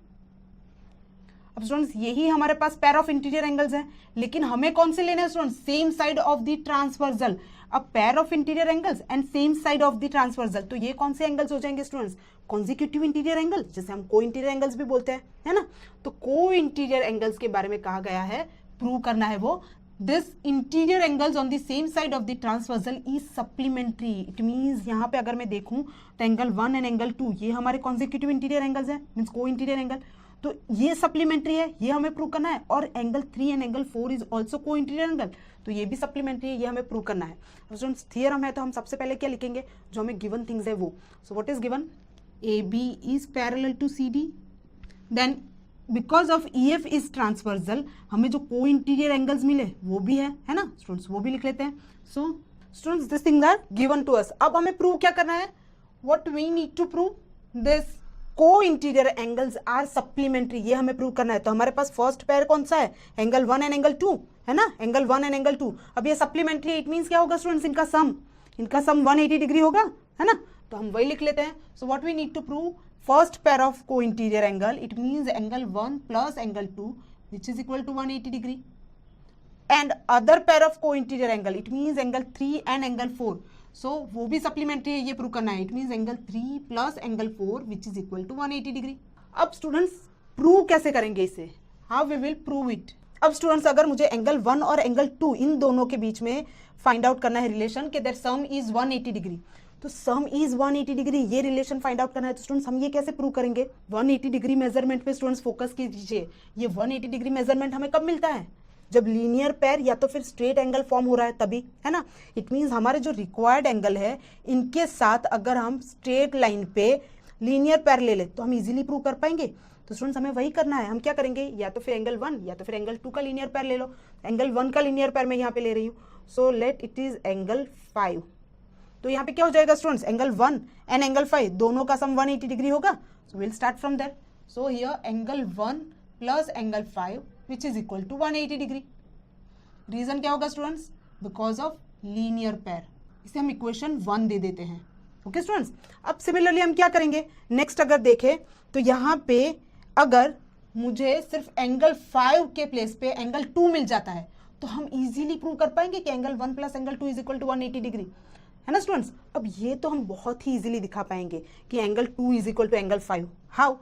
S1: अब स्टूडेंट्स यही हमारे पास पेयर ऑफ इंटीरियर एंगल्स हैं, लेकिन हमें कौन से लेने हैं students, same side of the transversal. अब pair of interior angles and same side of the transversal, तो ये कौन से एंगल्स हो जाएंगे स्टूडेंट्स, कॉन्जिक्यूटिव इंटीरियर एंगल, जैसे हम को इंटीरियर एंगल्स भी बोलते हैं, है ना। तो को इंटीरियर एंगल्स के बारे में कहा गया है, प्रूव करना है वो, this interior angles on the same side of the transversal is supplementary. It means यहाँ पे अगर मैं देखूं तो एंगल 1 एंड एंगल 2 ये हमारे कॉन्जिक्यूटिव इंटीरियर एंगल्स हैं, मींस को इंटीरियर एंगल, तो ये सप्लीमेंट्री है, ये हमें प्रूव करना है। और angle 3 and angle 4 is also को इंटीरियर एंगल, तो ये भी सप्लीमेंट्री है, ये हमें प्रूव करना है। स्टूडेंट्स थियरम है तो हम सबसे पहले क्या लिखेंगे, जो हमें गिवन थिंग्स है वो। So what is given, A B is parallel to C D, then because of EF is transversal, हमें जो को इंटीरियर एंगल्स मिले वो भी है ना स्टूडेंट्स, वो भी लिख लेते हैं. So students this things are given to us. अब हमें प्रूव क्या करना है, what we need to prove, this co interior angles are supplementary, ये हमें प्रूव करना है. तो हमारे पास फर्स्ट पेयर कौन सा है, एंगल 1 एंड एंगल 2 है ना, एंगल 1 एंड एंगल 2. अब ये सप्लीमेंट्री है, इट मीन्स क्या होगा स्टूडेंट्स, इनका सम 180 डिग्री होगा है ना, तो हम वही लिख लेते हैं. So what we need to prove, first pair of co-interior angle, it means angle 1 plus angle 2 which is equal to 180 degree, and other pair of co-interior angle, it means angle 3 and angle 4. so वो भी supplementary है, ये prove करना है. it means angle 3 plus angle 4 which is equal to 180 degree. अब students prove कैसे करेंगे इसे, how we will prove it. अब स्टूडेंट्स अगर मुझे एंगल 1 और एंगल 2 इन दोनों के बीच में फाइंड आउट करना है रिलेशन कि देयर सम इज 180 डिग्री, तो सम इज 180 डिग्री, ये रिलेशन फाइंड आउट करना है. तो स्टूडेंट्स हम ये कैसे प्रूव करेंगे, 180 डिग्री मेजरमेंट पे स्टूडेंट्स फोकस कीजिए. ये 180 डिग्री मेजरमेंट हमें कब मिलता है, जब लीनियर पेयर या तो फिर स्ट्रेट एंगल फॉर्म हो रहा है तभी, है ना. इट मीन्स हमारे जो रिक्वायर्ड एंगल है इनके साथ अगर हम स्ट्रेट लाइन पे लीनियर पेयर ले ले तो हम इजीली प्रूव कर पाएंगे. तो स्टूडेंट्स हमें वही करना है, हम क्या करेंगे, या तो फिर एंगल 1 या तो फिर एंगल 2 का लीनियर पेयर ले लो. एंगल 1 का लीनियर पेयर मैं यहाँ पे ले रही हूँ, so let it is angle 5. तो यहाँ पे क्या हो जाएगा स्टूडेंट्स, एंगल 1 एंड एंगल 5 दोनों का सम 180 डिग्री होगा. So will start from that. So here angle 1 plus angle 5 which is equal to 180 degree. Reason क्या होगा students, because of linear pair. इसे हम इक्वेशन 1 दे देते हैं. ओके स्टूडेंट्स, अब सिमिलरली हम क्या करेंगे, नेक्स्ट अगर देखें तो यहाँ पे अगर मुझे सिर्फ एंगल 5 के प्लेस पे एंगल 2 मिल जाता है तो हम इजीली प्रूव कर पाएंगे कि angle 1 plus angle 2 is equal to 180 degree, है ना स्टूडेंट्स. अब ये तो हम बहुत ही इजीली दिखा पाएंगे कि angle 2 is equal to angle 5. How,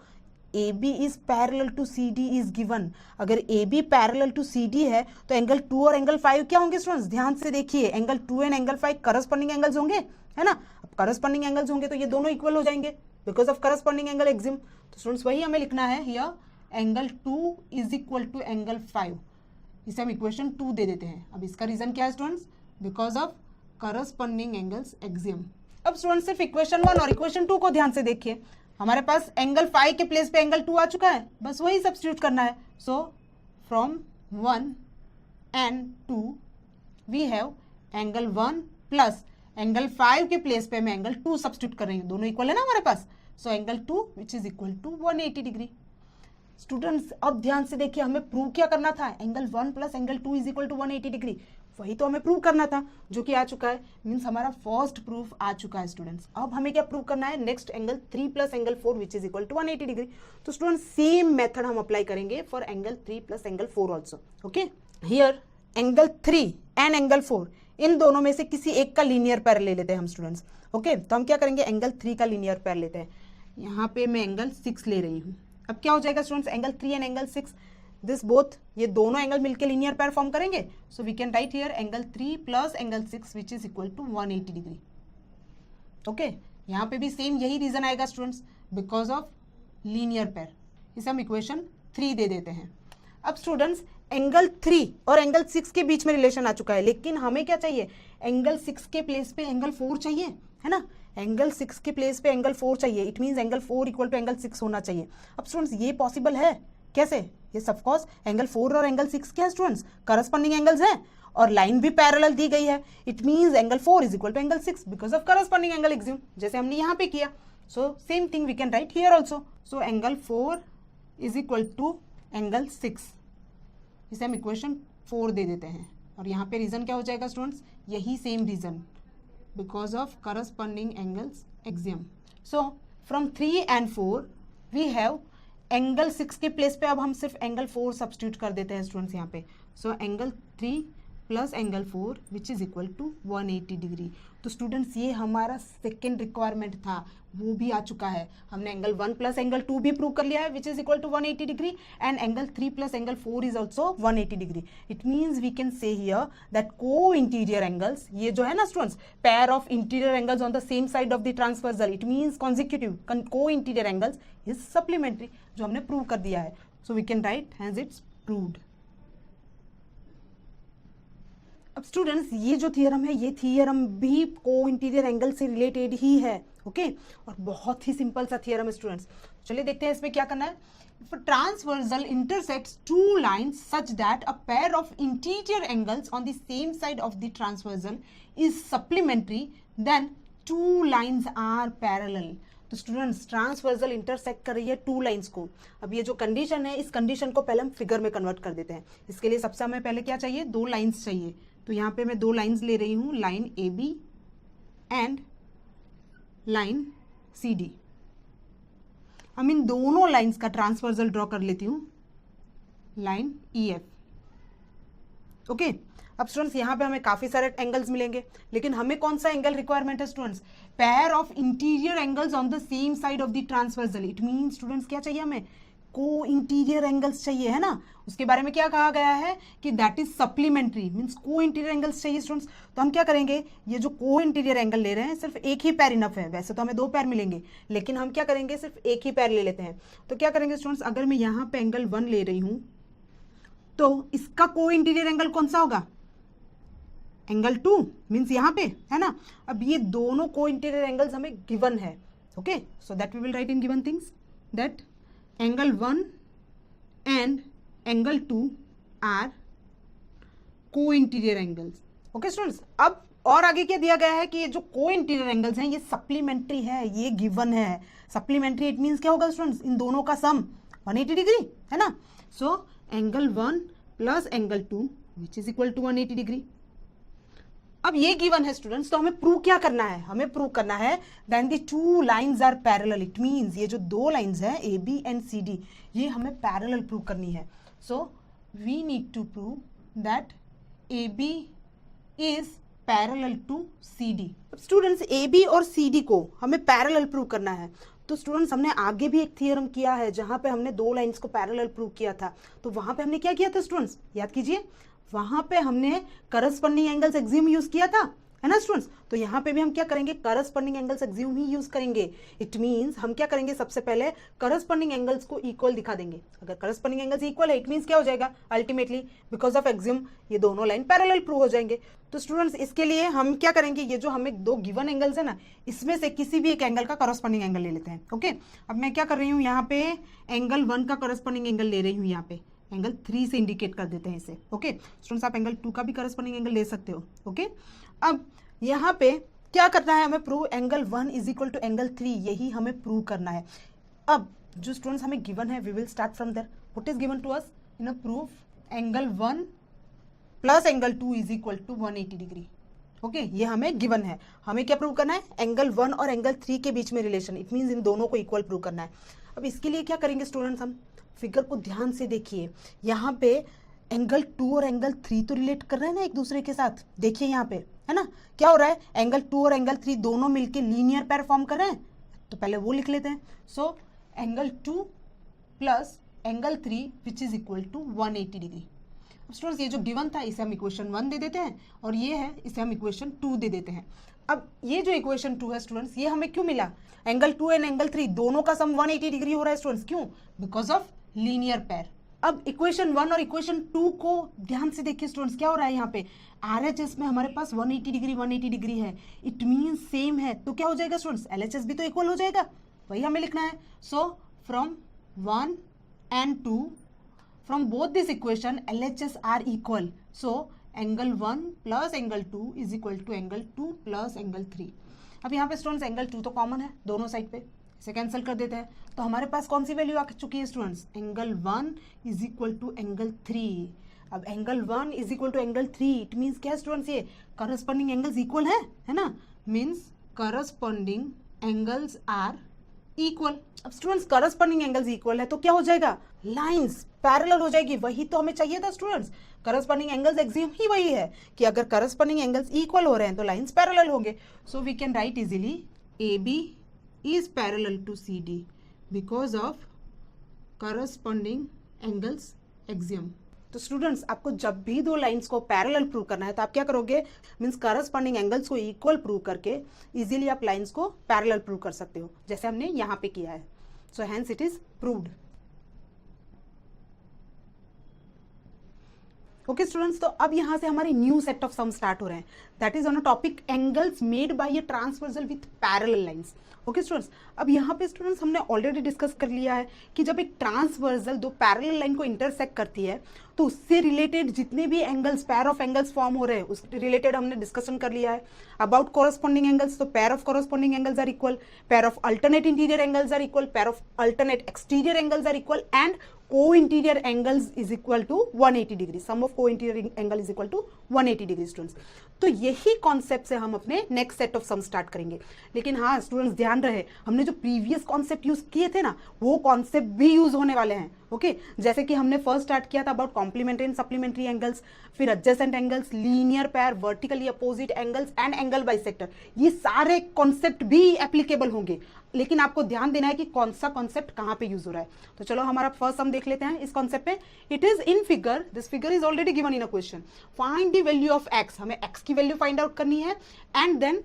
S1: AB is parallel to CD is given. अगर AB पैरेलल टू CD है तो एंगल 2 और एंगल 5 क्या होंगे स्टूडेंट्स, ध्यान से देखिए, angle 2 and angle 5 corresponding angles होंगे, है ना. अब करस्पॉन्डिंग एंगल्स होंगे तो ये दोनों इक्वल हो जाएंगे because of corresponding angle axiom. तो स्टूडेंट्स वही हमें लिखना है, here angle 2 is equal to angle 5. इसे हम इक्वेशन 2 दे देते हैं. अब इसका रीजन क्या है students, because of corresponding angles Exim. अब स्टूडेंट्स सिर्फ इक्वेशन 1 और इक्वेशन 2 को ध्यान से देखिए, हमारे पास एंगल 5 के प्लेस पे एंगल 2 आ चुका है, बस वही सब्स्टिट्यूट करना है. So from 1 and 2 we have angle 1 plus angle 5 के प्लेस पे मैं एंगल 2 सब्स्टिट्यूट कर रही हूँ, दोनों इक्वल है ना हमारे पास. So angle 2 which is equal to 180 degree. Students अब ध्यान से देखिए, हमें प्रूव क्या करना था, angle 1 plus angle 2 is equal to 180 degree, वही तो हमें प्रूव करना था जो कि आ चुका है. मीन्स हमारा फर्स्ट प्रूफ आ चुका है स्टूडेंट्स. अब हमें क्या प्रूव करना है, next angle 3 plus angle 4 which is equal to 180 degree. तो स्टूडेंट्स सेम मेथड हम अप्लाई करेंगे for angle 3 plus angle 4 also. Okay, here angle 3 and angle 4 इन दोनों में से किसी एक का लीनियर पेयर ले लेते हैं हम स्टूडेंट्स. ओके, तो हम क्या करेंगे, एंगल 3 का लीनियर पेयर लेते हैं. यहाँ पे मैं एंगल 6 ले रही हूँ. अब क्या हो जाएगा students, angle 3 and angle 6 this both, ये दोनों एंगल मिलकर लीनियर पेयर फॉर्म करेंगे. So we can write here angle 3 plus angle 6 which is equal to 180 degree. Okay, यहाँ पे भी सेम यही रीजन आएगा students, because of linear pair. इसे हम इक्वेशन 3 दे देते हैं. अब स्टूडेंट्स एंगल 3 और एंगल 6 के बीच में रिलेशन आ चुका है, लेकिन हमें क्या चाहिए, एंगल 6 के प्लेस पे एंगल 4 चाहिए, है ना. एंगल 6 के प्लेस पे एंगल 4 चाहिए, it means angle 4 equal to angle 6 होना चाहिए. अब स्टूडेंट्स ये पॉसिबल है कैसे, ये ऑफकोर्स एंगल 4 और एंगल 6 क्या है स्टूडेंट्स, करस्पॉन्डिंग एंगल्स हैं और लाइन भी पैरेलल दी गई है. It means angle 4 is equal to angle 6 because of corresponding angle axiom, जैसे हमने यहाँ पे किया. So same thing we can write here also. So angle 4 is equal to angle 6, इसे हम इक्वेशन 4 दे देते हैं. और यहाँ पे रीजन क्या हो जाएगा स्टूडेंट्स, यही same reason, because of corresponding angles axiom. So from 3 and 4 we have angle 6 के प्लेस पे अब हम सिर्फ एंगल 4 सब्स्टिट्यूट कर देते हैं स्टूडेंट्स यहाँ पे. So angle 3 plus angle 4 which is equal to 180 degree. तो स्टूडेंट्स ये हमारा सेकेंड रिक्वायरमेंट था, वो भी आ चुका है. हमने एंगल 1 प्लस एंगल 2 भी प्रूव कर लिया है which is equal to 180 degree, and angle 3 plus angle 4 is also 180 degree. It means we can say here that co interior angles, ये जो है ना students, pair of interior angles on the same side of the transversal, it means consecutive co interior angles is supplementary, जो हमने prove कर दिया है. So we can write has it's proved. अब स्टूडेंट्स ये जो थियरम है, ये थियरम भी को इंटीरियर एंगल से रिलेटेड ही है, ओके और बहुत ही सिंपल सा थियरम है स्टूडेंट्स। चलिए देखते हैं इसमें क्या करना है। If a transversal intersects two lines such that a pair of interior angles on the same side of the transversal is supplementary, then two lines are parallel. तो स्टूडेंट्स ट्रांसवर्सल इंटरसेक्ट कर रही है टू लाइंस को। अब ये जो condition है, इस कंडीशन को पहले हम फिगर में कन्वर्ट कर देते हैं। इसके लिए सबसे हमें पहले क्या चाहिए, दो लाइंस चाहिए। तो यहाँ पे मैं दो लाइंस ले रही हूँ, line A B and line C D. हम इन दोनों लाइंस का ट्रांसवर्सल ड्रॉ कर लेती हूँ, लाइन ई एफ। ओके अब स्टूडेंट्स यहाँ पे हमें काफी सारे एंगल्स मिलेंगे, लेकिन हमें कौन सा एंगल रिक्वायरमेंट है students, pair of interior angles on the same side of the transversal. It mean students क्या चाहिए हमें, को इंटीरियर एंगल्स चाहिए, है ना। उसके बारे में क्या कहा गया है कि दैट इज सप्लीमेंट्री, मीन्स को इंटीरियर एंगल्स चाहिए स्टूडेंट्स। तो हम क्या करेंगे, ये जो को इंटीरियर एंगल ले रहे हैं सिर्फ एक ही पैर इनफ है। वैसे तो हमें दो पैर मिलेंगे, लेकिन हम क्या करेंगे, सिर्फ एक ही पैर ले लेते हैं। तो क्या करेंगे स्टूडेंट्स, अगर मैं यहाँ पे एंगल 1 ले रही हूं तो इसका को इंटीरियर एंगल कौन सा होगा, एंगल 2, मीन्स यहाँ पे, है ना। अब ये दोनों को इंटीरियर एंगल्स हमें गिवन है, okay so that we will write in given things that angle 1 and angle 2 are co interior angles. Okay students, अब और आगे क्या दिया गया है कि ये जो को इंटीरियर एंगल्स हैं ये सप्लीमेंट्री है, ये गिवन है। सप्लीमेंट्री इट मीन्स क्या होगा स्टूडेंट्स, इन दोनों का सम 180 डिग्री, है ना। So angle 1 plus angle 2 which is equal to 180 degree. अब ये गिवन है स्टूडेंट्स, तो हमें प्रूव क्या करना है, हमें प्रूव करना है than the two lines are parallel. It means ये जो दो लाइंस है A B and C D, ये हमें पैरेलल प्रूव करनी है। So we need to prove that A B is parallel to C D. Students A B और C D को हमें पैरेलल प्रूव करना है। तो स्टूडेंट्स हमने आगे भी एक थियरम किया है जहां पे हमने दो लाइंस को पैरेलल प्रूव किया था। तो वहां पे हमने क्या किया था स्टूडेंट्स, याद कीजिए, वहां पे हमने करस्पॉन्डिंग एंगल्स एक्सियम यूज किया था, है ना स्टूडेंट्स। तो यहाँ पे भी हम क्या करेंगे, करस्पॉन्डिंग एंगल्स एक्सियम ही यूज करेंगे। इट मींस हम क्या करेंगे, सबसे पहले करस्पॉन्डिंग एंगल्स को इक्वल दिखा देंगे। अगर करस्पॉन्डिंग एंगल्स इक्वल है इट मींस क्या हो जाएगा, अल्टीमेटली बिकॉज ऑफ एक्सियम ये दोनों लाइन पैरेलल प्रूव हो जाएंगे। तो स्टूडेंट्स इसके लिए हम क्या करेंगे, ये जो हमें दो गिवन एंगल्स है ना, इसमें से किसी भी एक एंगल का करस्पॉन्डिंग एंगल ले लेते हैं। ओके अब मैं क्या कर रही हूँ, यहाँ पे एंगल 1 का करस्पॉन्डिंग एंगल ले रही हूँ, यहाँ पे एंगल 3 से इंडिकेट कर देते हैं इसे। ओके स्टूडेंट्स आप एंगल 2 का भी करस्पॉन्डिंग एंगल ले सकते हो। ओके अब यहाँ पे क्या करना है हमें, prove angle 1 is equal to angle 3, यही हमें प्रूव करना है। अब जो स्टूडेंट्स हमें गिवन है we will start from there. What is given to us, in a proof angle 1 plus angle 2 is equal to 180 degree. Okay ये हमें गिवन है। हमें क्या प्रूव करना है, एंगल 1 और एंगल 3 के बीच में रिलेशन, इट मीन्स इन दोनों को इक्वल प्रूव करना है। अब इसके लिए क्या करेंगे स्टूडेंट्स, हम फिगर को ध्यान से देखिए। यहाँ पे एंगल 2 और एंगल 3 तो रिलेट कर रहे हैं ना एक दूसरे के साथ। देखिए यहाँ पे, है ना, क्या हो रहा है, एंगल 2 और एंगल 3 दोनों मिलके लीनियर पैर फॉर्म कर रहे हैं। तो पहले वो लिख लेते हैं। So angle 2 plus angle 3 which is equal to 180 degree. Students ये जो गिवन था इसे हम इक्वेशन 1 दे देते हैं, और ये है इसे हम इक्वेशन 2 दे देते हैं। अब ये जो इक्वेशन 2 है स्टूडेंट्स, ये हमें क्यों मिला, एंगल 2 एंड एंगल 3 दोनों का सम 180 डिग्री हो रहा है स्टूडेंट्स, क्यों, बिकॉज ऑफ लीनियर पैर। अब इक्वेशन 1 और इक्वेशन 2 को ध्यान से देखिए स्टूडेंट्स, क्या हो रहा है यहाँ पे, RHS में हमारे पास 180 डिग्री है, इट मीन सेम है। तो क्या हो जाएगा स्टूडेंट्स, LHS भी तो इक्वल हो जाएगा, वही हमें लिखना है। So from 1 and 2, from both this equation LHS are equal, so angle 1 plus angle 2 is equal to angle 2 plus angle 3। अब यहाँ पे स्टूडेंट्स एंगल 2 तो कॉमन है दोनों साइड पे, इसे कैंसिल कर देते हैं। तो हमारे पास कौन सी वैल्यू आ चुकी है students, angle 1 is equal to angle 3। अब angle 1 is equal to angle 3, it means क्या स्टूडेंट्स, ये करस्पॉन्डिंग एंगल्स इक्वल है ना, means corresponding angles are equal. अब स्टूडेंट्स करस्पॉन्डिंग एंगल्स इक्वल है तो क्या हो जाएगा, लाइंस पैरेलल हो जाएगी, वही तो हमें चाहिए था स्टूडेंट्स। करस्पॉन्डिंग एंगल्स एक्सियम ही वही है कि अगर करस्पॉन्डिंग एंगल्स इक्वल हो रहे हैं तो लाइंस पैरेलल होंगे। So we can write easily A B is parallel to C D because of corresponding angles axiom. तो स्टूडेंट्स आपको जब भी दो लाइंस को पैरेलल प्रूव करना है तो आप क्या करोगे, मींस करस्पॉन्डिंग एंगल्स को इक्वल प्रूव करके इजीली आप लाइंस को पैरेलल प्रूव कर सकते हो, जैसे हमने यहाँ पे किया है। So hence it is proved. Okay students, तो अब यहाँ से हमारी new set of sum start हो रहे हैं, that is on a topic angles made by a transversal with parallel lines. Okay students, अब यहाँ पे स्टूडेंट्स हमने ऑलरेडी डिस्कस कर लिया है कि जब एक ट्रांसवर्सल दो पैरेलल लाइन को इंटरसेक्ट करती है तो उससे रिलेटेड जितने भी angles, pair of angles form हो रहे हैं उससे रिलेटेड हमने डिस्कशन कर लिया है। अबाउट कॉरस्पॉन्डिंग एंगल्स, तो pair of corresponding angles are equal, pair of alternate interior angles are equal, pair of alternate exterior angles are equal and co-interior angles is equal to 180 degree, sum of co-interior angle is equal to 180 degree students. तो यही concept से हम अपने next set of sum start करेंगे। लेकिन हाँ students ध्यान रहे, हमने जो प्रीवियस कॉन्सेप्ट यूज किए थे ना वो कॉन्सेप्ट भी यूज होने वाले हैं। ओके जैसे कि हमने फर्स्ट स्टार्ट किया था about complementary and supplementary angles, फिर adjacent angles, linear pair, vertically opposite angles and angle bisector, ये सारे कॉन्सेप्ट भी एप्लीकेबल होंगे। लेकिन आपको ध्यान देना है कि कौन सा कॉन्सेप्ट कहां पे यूज हो रहा है। तो चलो हमारा फर्स्ट सम देख लेते हैं इस कॉन्सेप्ट पे। It is in figure, this figure is already given in a question. Find the value of x, हमें एक्स की वैल्यू फाइंड आउट करनी है एंड देन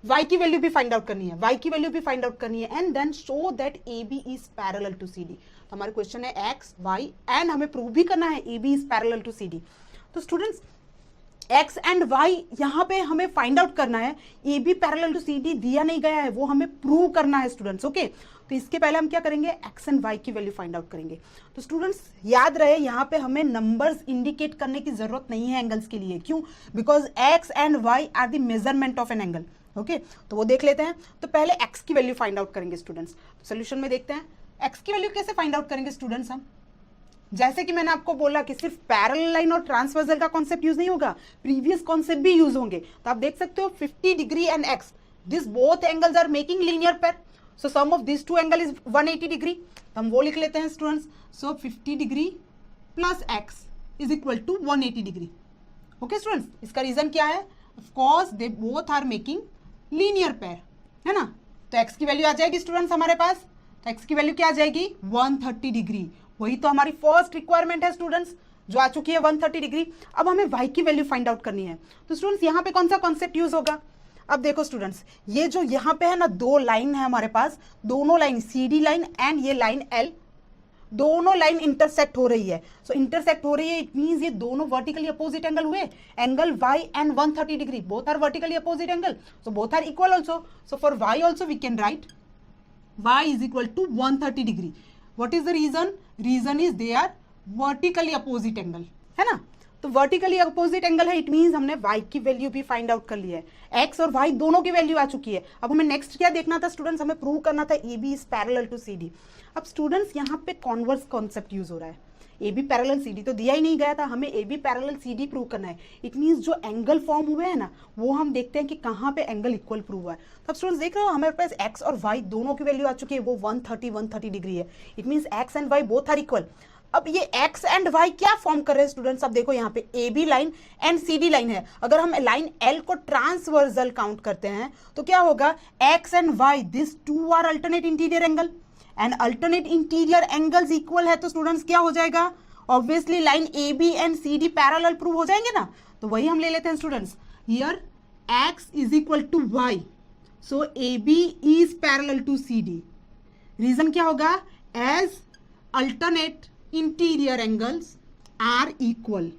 S1: y की वैल्यू भी फाइंड आउट करनी है, y की वैल्यू भी फाइंड आउट करनी है and then show that AB is parallel to CD। तो हमारा क्वेश्चन है x, y एंड हमें प्रूव भी करना है AB is parallel to CD। तो स्टूडेंट्स x एंड y यहाँ पे हमें फाइंड आउट करना है, AB पैरेलल टू CD दिया नहीं गया है, वो हमें प्रूव करना है स्टूडेंट्स। ओके तो इसके पहले हम क्या करेंगे, x एंड y की वैल्यू फाइंड आउट करेंगे। तो स्टूडेंट्स याद रहे यहाँ पे हमें नंबर्स इंडिकेट करने की जरूरत नहीं है एंगल्स के लिए, क्यों, because x and y are the measurement of an angle. Okay तो वो देख लेते हैं। तो पहले x की वैल्यू फाइंड आउट करेंगे स्टूडेंट्स। तो सोल्यूशन में देखते हैं x की वैल्यू कैसे फाइंड आउट करेंगे स्टूडेंट्स हम। जैसे कि मैंने आपको बोला कि सिर्फ पैरेलल लाइन और ट्रांसवर्सल का कॉन्सेप्ट यूज नहीं होगा, प्रीवियस कॉन्सेप्ट भी यूज होंगे। तो आप देख सकते हो 50 degree and x, this both angles are making linear pair, so sum of this two angle is 180 degree. तो हम वो लिख लेते हैं students. So 50 degree plus x is equal to 180 degree. Okay students, इसका रीजन क्या है, of course they both are making linear pair, है ना। तो x की वैल्यू आ जाएगी स्टूडेंट्स हमारे पास, तो x की वैल्यू क्या आ जाएगी 130 डिग्री। वही तो हमारी फर्स्ट रिक्वायरमेंट है स्टूडेंट्स, जो आ चुकी है 130 डिग्री। अब हमें y की वैल्यू फाइंड आउट करनी है। तो स्टूडेंट्स यहाँ पे कौन सा कॉन्सेप्ट यूज होगा, अब देखो स्टूडेंट्स ये जो यहाँ पे है ना दो लाइन है हमारे पास, दोनों लाइन CD लाइन एंड ये लाइन L, दोनों लाइन इंटरसेक्ट हो रही है। सो इंटरसेक्ट हो रही है, इट मींस ये दोनों वर्टिकली अपोजिट एंगल हुए, angle y and 130 degree, both are vertically opposite angle, so both are equal also. So for y also we can write y is equal to 130 degree. What is the reason, reason is they are vertically opposite angle, है ना। तो vertically opposite angle है, it means हमने y की value भी find out कर लिया है, x और y दोनों की वैल्यू आ चुकी है। अब हमें नेक्स्ट क्या देखना था स्टूडेंट्स, हमें प्रूव करना था AB is parallel to CD। अब स्टूडेंट्स यहाँ पे कॉन्वर्स कॉन्सेप्ट यूज हो रहा है, AB पैरेलल CD तो दिया ही नहीं गया था, हमें AB पैरेलल CD प्रूव करना है। इट मींस जो एंगल फॉर्म हुए हैं ना वो हम देखते हैं कि कहाँ पे एंगल इक्वल प्रूव हुआ है। तो अब स्टूडेंट्स देख रहे हो हमारे पास x और y दोनों की वैल्यू आ चुकी है, वो 130 डिग्री है, it means x and y both are equal. अब ये x एंड y क्या फॉर्म कर रहे हैं स्टूडेंट्स, अब देखो यहाँ पे AB line and CD line है, अगर हम लाइन L को ट्रांसवर्सल काउंट करते हैं तो क्या होगा, x and y this two are alternate interior angle and alternate interior angles equal है, तो स्टूडेंट्स क्या हो जाएगा, obviously line AB and CD parallel prove हो जाएंगे ना। तो वही हम ले लेते हैं students, here x is equal to y, so AB is parallel to CD। Reason क्या होगा, as alternate interior angles are equal,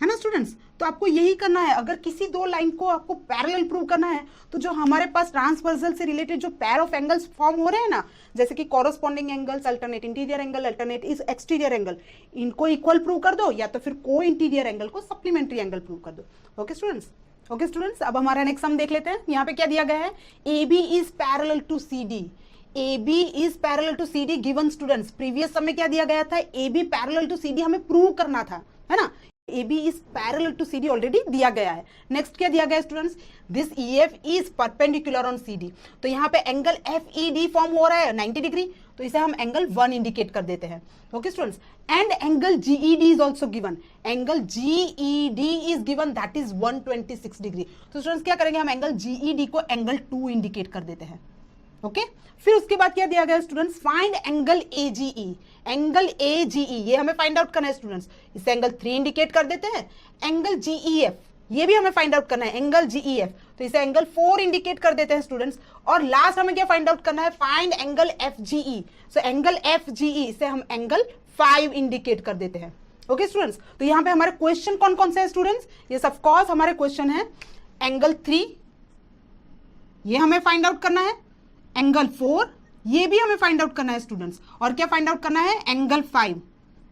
S1: है ना स्टूडेंट्स। तो आपको यही करना है, अगर किसी दो लाइन को आपको पैरेलल प्रूव करना है तो जो हमारे पास ट्रांसवर्सल से रिलेटेड जो पेयर ऑफ एंगल्स फॉर्म हो रहे हैं ना, जैसे कि corresponding angles, alternate interior angle, alternate is exterior angle, इनको इक्वल प्रूव कर दो या तो फिर को इंटीरियर एंगल को सप्लीमेंट्री एंगल प्रूव कर दो। ओके स्टूडेंट्स, ओके स्टूडेंट्स, अब हमारा नेक्स्ट हम देख लेते हैं। यहाँ पे क्या दिया गया है, AB is parallel to CD, AB is parallel to CD given students. Previous समय क्या दिया गया था, AB पैरेलल टू CD हमें प्रूव करना था, है ना। AB is parallel to CD already दिया गया है। नेक्स्ट क्या दिया गया है students, this EF is perpendicular on CD। तो यहाँ पे एंगल FED फॉर्म हो रहा है 90 डिग्री, तो इसे हम एंगल 1 इंडिकेट कर देते हैं। Okay students, and angle GED is also given, angle GED is given that is 126 degree. तो स्टूडेंट्स क्या करेंगे, हम एंगल GED को एंगल 2 इंडिकेट कर देते हैं। ओके फिर उसके बाद क्या दिया गया students, find angle AGE, angle AGE ये हमें फाइंड आउट करना है स्टूडेंट्स, इसे एंगल 3 इंडिकेट कर देते हैं। एंगल GEF ये भी हमें फाइंड आउट करना है, एंगल GEF तो इसे एंगल 4 इंडिकेट कर देते हैं स्टूडेंट्स। और लास्ट हमें क्या फाइंड आउट करना है, find angle FGE, so angle FGE इसे हम एंगल 5 इंडिकेट कर देते हैं। ओके स्टूडेंट्स, तो यहाँ पे हमारे क्वेश्चन कौन कौन से है स्टूडेंट्स? ये ऑफ कोर्स हमारे क्वेश्चन है एंगल 3, ये हमें फाइंड आउट करना है, एंगल 4 ये भी हमें फाइंड आउट करना है स्टूडेंट्स, और क्या फाइंड आउट करना है? एंगल 5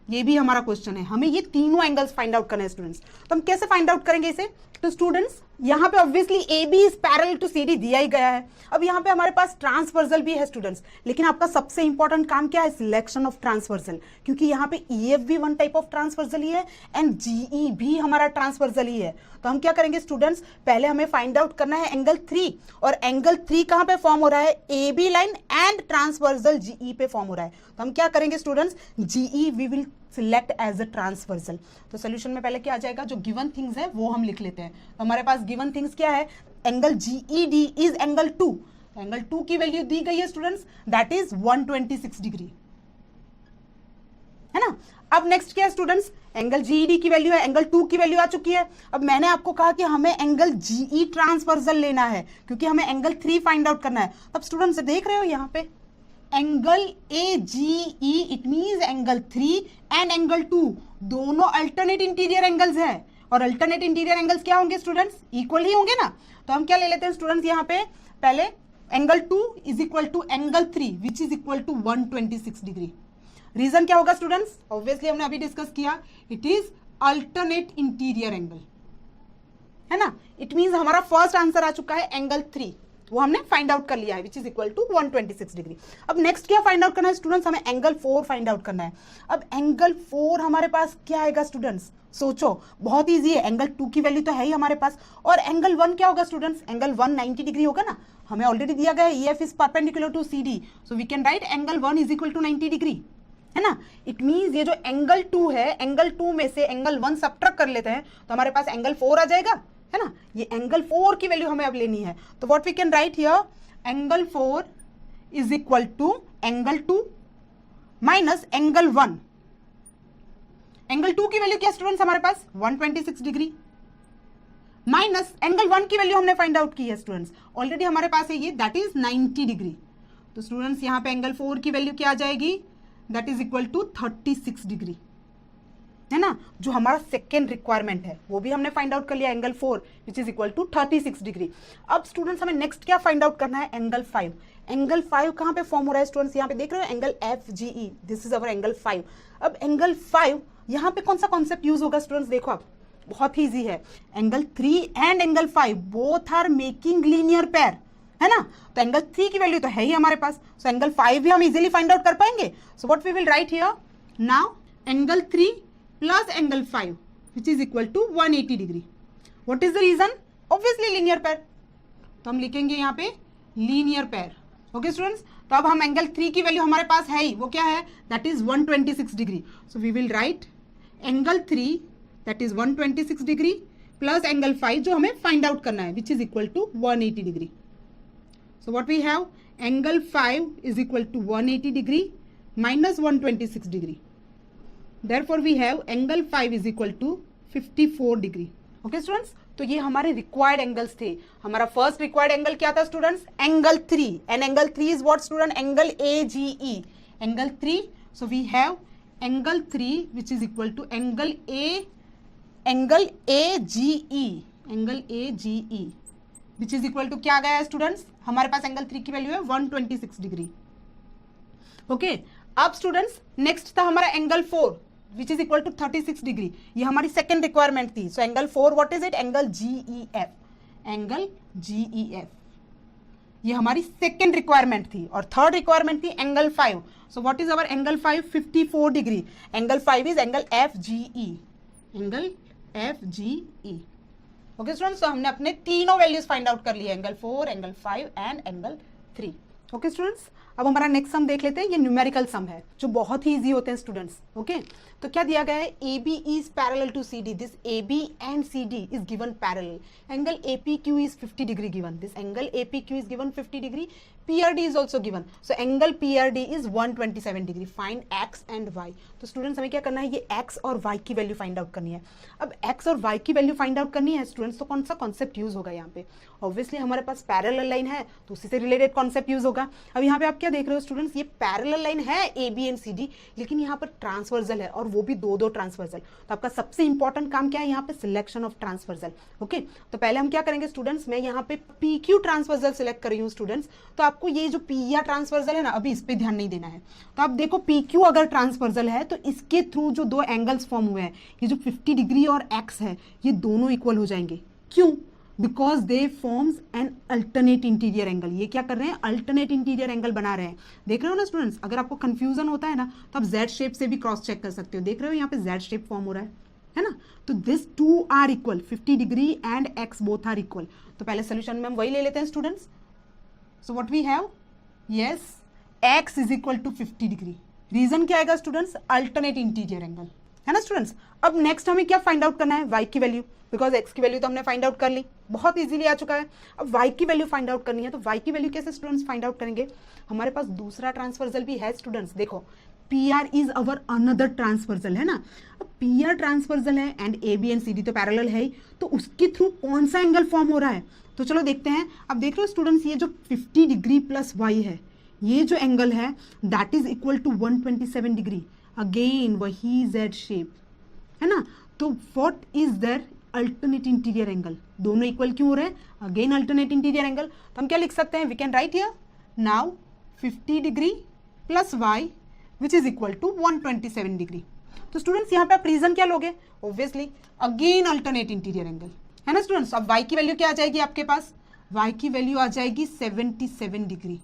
S1: ये भी हमारा क्वेश्चन है, हमें ये तीनों एंगल्स फाइंड आउट करना है स्टूडेंट्स। तो हम कैसे फाइंड आउट करेंगे इसे? तो स्टूडेंट्स यहाँ पे obviously A B is parallel to C D दिया ही गया है। अब यहाँ पे हमारे पास ट्रांसवर्सल भी है स्टूडेंट्स, लेकिन आपका सबसे इंपॉर्टेंट काम क्या है? सिलेक्शन ऑफ ट्रांसवर्सल, क्योंकि यहाँ पे ई एफ भी वन टाइप ऑफ ट्रांसवर्सल ही है एंड जीई भी हमारा ट्रांसवर्सल ही है। तो हम क्या करेंगे स्टूडेंट्स? पहले हमें फाइंड आउट करना है एंगल 3, और एंगल 3 कहाँ पे फॉर्म हो रहा है? A B line and transversal G E पे फॉर्म हो रहा है। तो हम क्या करेंगे students? G E we will select as a transversal. तो सोल्यूशन में पहले क्या आ जाएगा? जो गिवन थिंग्स है वो हम लिख लेते हैं। तो हमारे पास गिवन थिंग्स क्या है? Angle GED is angle 2, angle 2 की वैल्यू दी गई है स्टूडेंट्स, दैट इज 126 डिग्री, है ना। अब नेक्स्ट क्या है स्टूडेंट्स? एंगल जीईडी की वैल्यू है, एंगल 2 की वैल्यू आ चुकी है। अब मैंने आपको कहा कि हमें एंगल जीई ट्रांसवर्सल लेना है, क्योंकि हमें एंगल 3 फाइंड आउट करना है। अब स्टूडेंट्स देख रहे हो यहाँ पे angle A G E, it means angle 3 and angle 2 दोनों अल्टरनेट इंटीरियर एंगल्स हैं, और अल्टरनेट इंटीरियर एंगल्स क्या होंगे स्टूडेंट्स? इक्वल ही होंगे ना। तो हम क्या ले लेते हैं स्टूडेंट्स? यहाँ पे पहले angle 2 is equal to angle 3 which is equal to 126 degree. Reason क्या होगा स्टूडेंट्स? ऑब्वियसली हमने अभी डिस्कस किया, it is alternate interior angle, है ना। इट मीन्स हमारा फर्स्ट आंसर आ चुका है एंगल 3, वो हमने फाइंड आउट कर लिया है which is equal to 126 degree. अब नेक्स्ट क्या फाइंड आउट करना है स्टूडेंट्स? हमें एंगल 4 फाइंड आउट करना है। अब एंगल 4 हमारे पास क्या आएगा स्टूडेंट्स? सोचो, बहुत इजी है, एंगल 2 की वैल्यू तो है ही हमारे पास, और एंगल 1 क्या होगा स्टूडेंट्स? एंगल 1 90 डिग्री होगा ना, हमें ऑलरेडी दिया गया है E F is perpendicular to C D, so we can write angle 1 is equal to 90 degree, है ना। इट मीन्स ये जो एंगल 2 है, एंगल 2 में से एंगल 1 सबट्रैक्ट कर लेते हैं तो हमारे पास एंगल 4 आ जाएगा, है ना। ये एंगल 4 की वैल्यू हमें अब लेनी है, तो what we can write here? Angle 4 is equal to angle 2 minus angle 1। Angle 2 की वैल्यू क्या स्टूडेंट्स हमारे पास? 126 डिग्री, माइनस एंगल 1 की वैल्यू हमने फाइंड आउट की है स्टूडेंट्स, ऑलरेडी हमारे पास है ये, दैट इज 90 डिग्री। तो स्टूडेंट्स यहाँ पे एंगल 4 की वैल्यू क्या आ जाएगी? That is equal to 36 degree, है ना। जो हमारा सेकेंड रिक्वायरमेंट है वो भी हमने फाइंड आउट कर लिया, angle 4 which is equal to 36 degree. अब स्टूडेंट्स हमें नेक्स्ट क्या फाइंड आउट करना है? एंगल 5। एंगल 5 कहाँ पे फॉर्म हो रहा है स्टूडेंट्स? यहाँ पे देख रहे हो angle F G E, this is our angle 5। अब एंगल 5 यहाँ पे कौन सा कॉन्सेप्ट यूज होगा स्टूडेंट्स? देखो आप, बहुत ही ईजी है, angle 3 and angle 5 both are making linear pair, है ना। तो एंगल 3 की वैल्यू तो है ही हमारे पास, सो एंगल 5 भी हम इजीली फाइंड आउट कर पाएंगे। So what we will write here now? Angle 3 plus angle 5 which is equal to 180 degree. What is the reason? Obviously linear pair, तो हम लिखेंगे यहाँ पे लीनियर पेयर। ओके स्टूडेंट्स, तो अब हम एंगल 3 की वैल्यू हमारे पास है ही, वो क्या है? That is 126 degree. So we will write angle 3 that is 126 degree plus angle 5 जो हमें फाइंड आउट करना है which is equal to 180 degree. So what we have? Angle 5 is equal to 180 degree minus 126 degree. Therefore we have angle 5 is equal to 54 degree. Okay students? तो ये हमारे required angles थे। हमारा first required angle क्या था students? Angle 3, and angle 3 is what student? Angle A G E, angle 3। So we have angle 3 which is equal to angle A G E, angle A G E which is equal to क्या आ गया है students? हमारे पास angle 3 की value है 126 degree. Okay, अब students next था हमारा angle 4 which is equal to 36 degree, ये हमारी सेकेंड रिक्वायरमेंट थी। So angle 4 what is it? Angle G E F, angle G E F, ये हमारी सेकेंड रिक्वायरमेंट थी। और थर्ड रिक्वायरमेंट थी angle 5। So what is our angle 5? 54 degree. Angle 5 is angle F G E, angle F G E. Okay students, तो हमने अपने तीनों values find out कर लिए, angle 4, angle 5 and angle 3। Okay students, अब हमारा नेक्स्ट सम देख लेते हैं। ये न्यूमेरिकल सम है जो बहुत ही इजी होते हैं स्टूडेंट्स। ओके, तो क्या दिया गया है? A B is parallel to C D, this A B and C D is given parallel. Angle A P Q is 50 degree given, this angle A P Q is given 50 degree, PRD is also given. So angle PRD is 127 degree. Find x and y. तो students हमें क्या करना है? ये x और y की value find out करनी है। अब x और y की वैल्यू फाइंड आउट करनी है स्टूडेंट्स, तो कौन सा कॉन्सेप्ट यूज होगा यहाँ पे? ऑब्वियसली हमारे पास पैरेलल लाइन है तो उसी से रिलेटेड कॉन्सेप्ट यूज होगा। अब यहाँ पे आप क्या देख रहे हो स्टूडेंट्स, ये पैरेलल लाइन है A B and C D, लेकिन यहाँ पर ट्रांसवर्जल है और वो भी दो ट्रांसवर्जल। तो आपका सबसे इंपॉर्टेंट काम क्या है यहाँ पे, सिलेक्शन ऑफ ट्रांसवर्जल। ओके, तो पहले हम क्या करेंगे स्टूडेंट्स, मैं यहाँ पे पी क्यू ट्रांसवर्जल सिलेक्ट कर रही हूँ स्टूडेंट्स। तो आपको ये जो पी या ट्रांसवर्जल है ना, अभी इस पे ध्यान नहीं देना है। तो आप देखो पी क्यू अगर ट्रांसवर्जल है तो इसके थ्रू जो दो एंगल्स फॉर्म हुए हैं, ये जो 50 डिग्री और एक्स है, ये दोनों इक्वल हो जाएंगे। क्यों? Because they forms an alternate interior angle. ये क्या कर रहे हैं, अल्टरनेट इंटीरियर एंगल बना रहे हैं। देख रहे हो ना स्टूडेंट्स, अगर आपको कंफ्यूजन होता है ना तो आप जेड शेप से भी क्रॉस चेक कर सकते हो। देख रहे हो यहाँ पे जेड शेप फॉर्म हो रहा है ना। तो this two are equal, 50 degree and x both are equal. तो पहले सोल्यूशन में हम वही ले लेते हैं students. So what we have, yes, x is equal to 50 degree. Reason क्या आएगा स्टूडेंट्स, अल्टरनेट इंटीरियर एंगल, है ना स्टूडेंट्स। अब नेक्स्ट हमें क्या फाइंड आउट करना है, वाई की वैल्यू, बिकॉज एक्स की वैल्यू तो हमने फाइंड आउट कर ली, बहुत इजीली आ चुका है। अब वाई की वैल्यू फाइंड आउट करनी है, तो वाई की वैल्यू कैसे स्टूडेंट्स फाइंड आउट करेंगे, हमारे पास दूसरा ट्रांसवर्जल भी है स्टूडेंट्स। देखो P R is our another transversal, है ना। अब पी आर ट्रांसवर्जल है and A B and C D तो पैरेलल है ही, तो उसके थ्रू कौन सा एंगल फॉर्म हो रहा है, तो चलो देखते हैं। अब देख लो स्टूडेंट्स, ये जो 50 डिग्री प्लस वाई है, ये जो एंगल है that is equal to 127 degree. Again वही जेड शेप, है ना। तो what is there, alternate interior angle. दोनों इक्वल क्यों हो रहे हैं, अगेन अल्टरनेट इंटीरियर एंगल। तो हम क्या लिख सकते हैं, we can write here now 50 degree plus y which is equal to 127 degree. तो स्टूडेंट्स यहाँ पे आप रीजन क्या लोगे, obviously again alternate interior angle, है ना स्टूडेंट्स। अब वाई की वैल्यू क्या आ जाएगी आपके पास, वाई की वैल्यू आ जाएगी 77 डिग्री,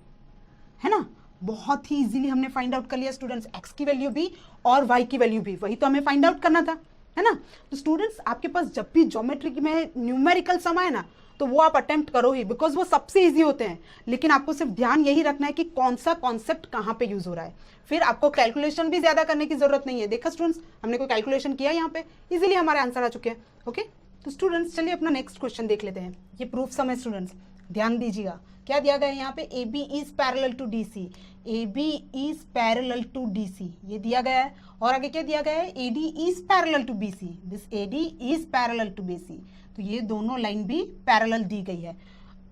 S1: है ना। बहुत ही इजीली हमने फाइंड आउट कर लिया स्टूडेंट्स, एक्स की वैल्यू भी और वाई की वैल्यू भी, वही तो हमें फाइंड आउट करना था, है ना। तो स्टूडेंट्स आपके पास जब भी ज्योमेट्री में न्यूमेरिकल सम आए ना, तो वो आप अटेम्प्ट करो ही, बिकॉज वो सबसे इजी होते हैं। लेकिन आपको सिर्फ ध्यान यही रखना है कि कौन सा कॉन्सेप्ट कहाँ पे यूज हो रहा है, फिर आपको कैलकुलेशन भी ज्यादा करने की जरूरत नहीं है। देखा स्टूडेंट्स, हमने कोई कैलकुलेशन किया यहाँ पे, इजीली हमारे आंसर आ चुके हैं। ओके, तो स्टूडेंट्स चलिए अपना नेक्स्ट क्वेश्चन देख लेते हैं। ये प्रूफ सम है स्टूडेंट्स, ध्यान दीजिएगा। क्या दिया गया है यहाँ पे, A B is parallel to D C, A B is parallel to D C, ये दिया गया है। और आगे क्या दिया गया है, A D is parallel to B C, this A D is parallel to B C. तो ये दोनों लाइन भी पैरेलल दी गई है।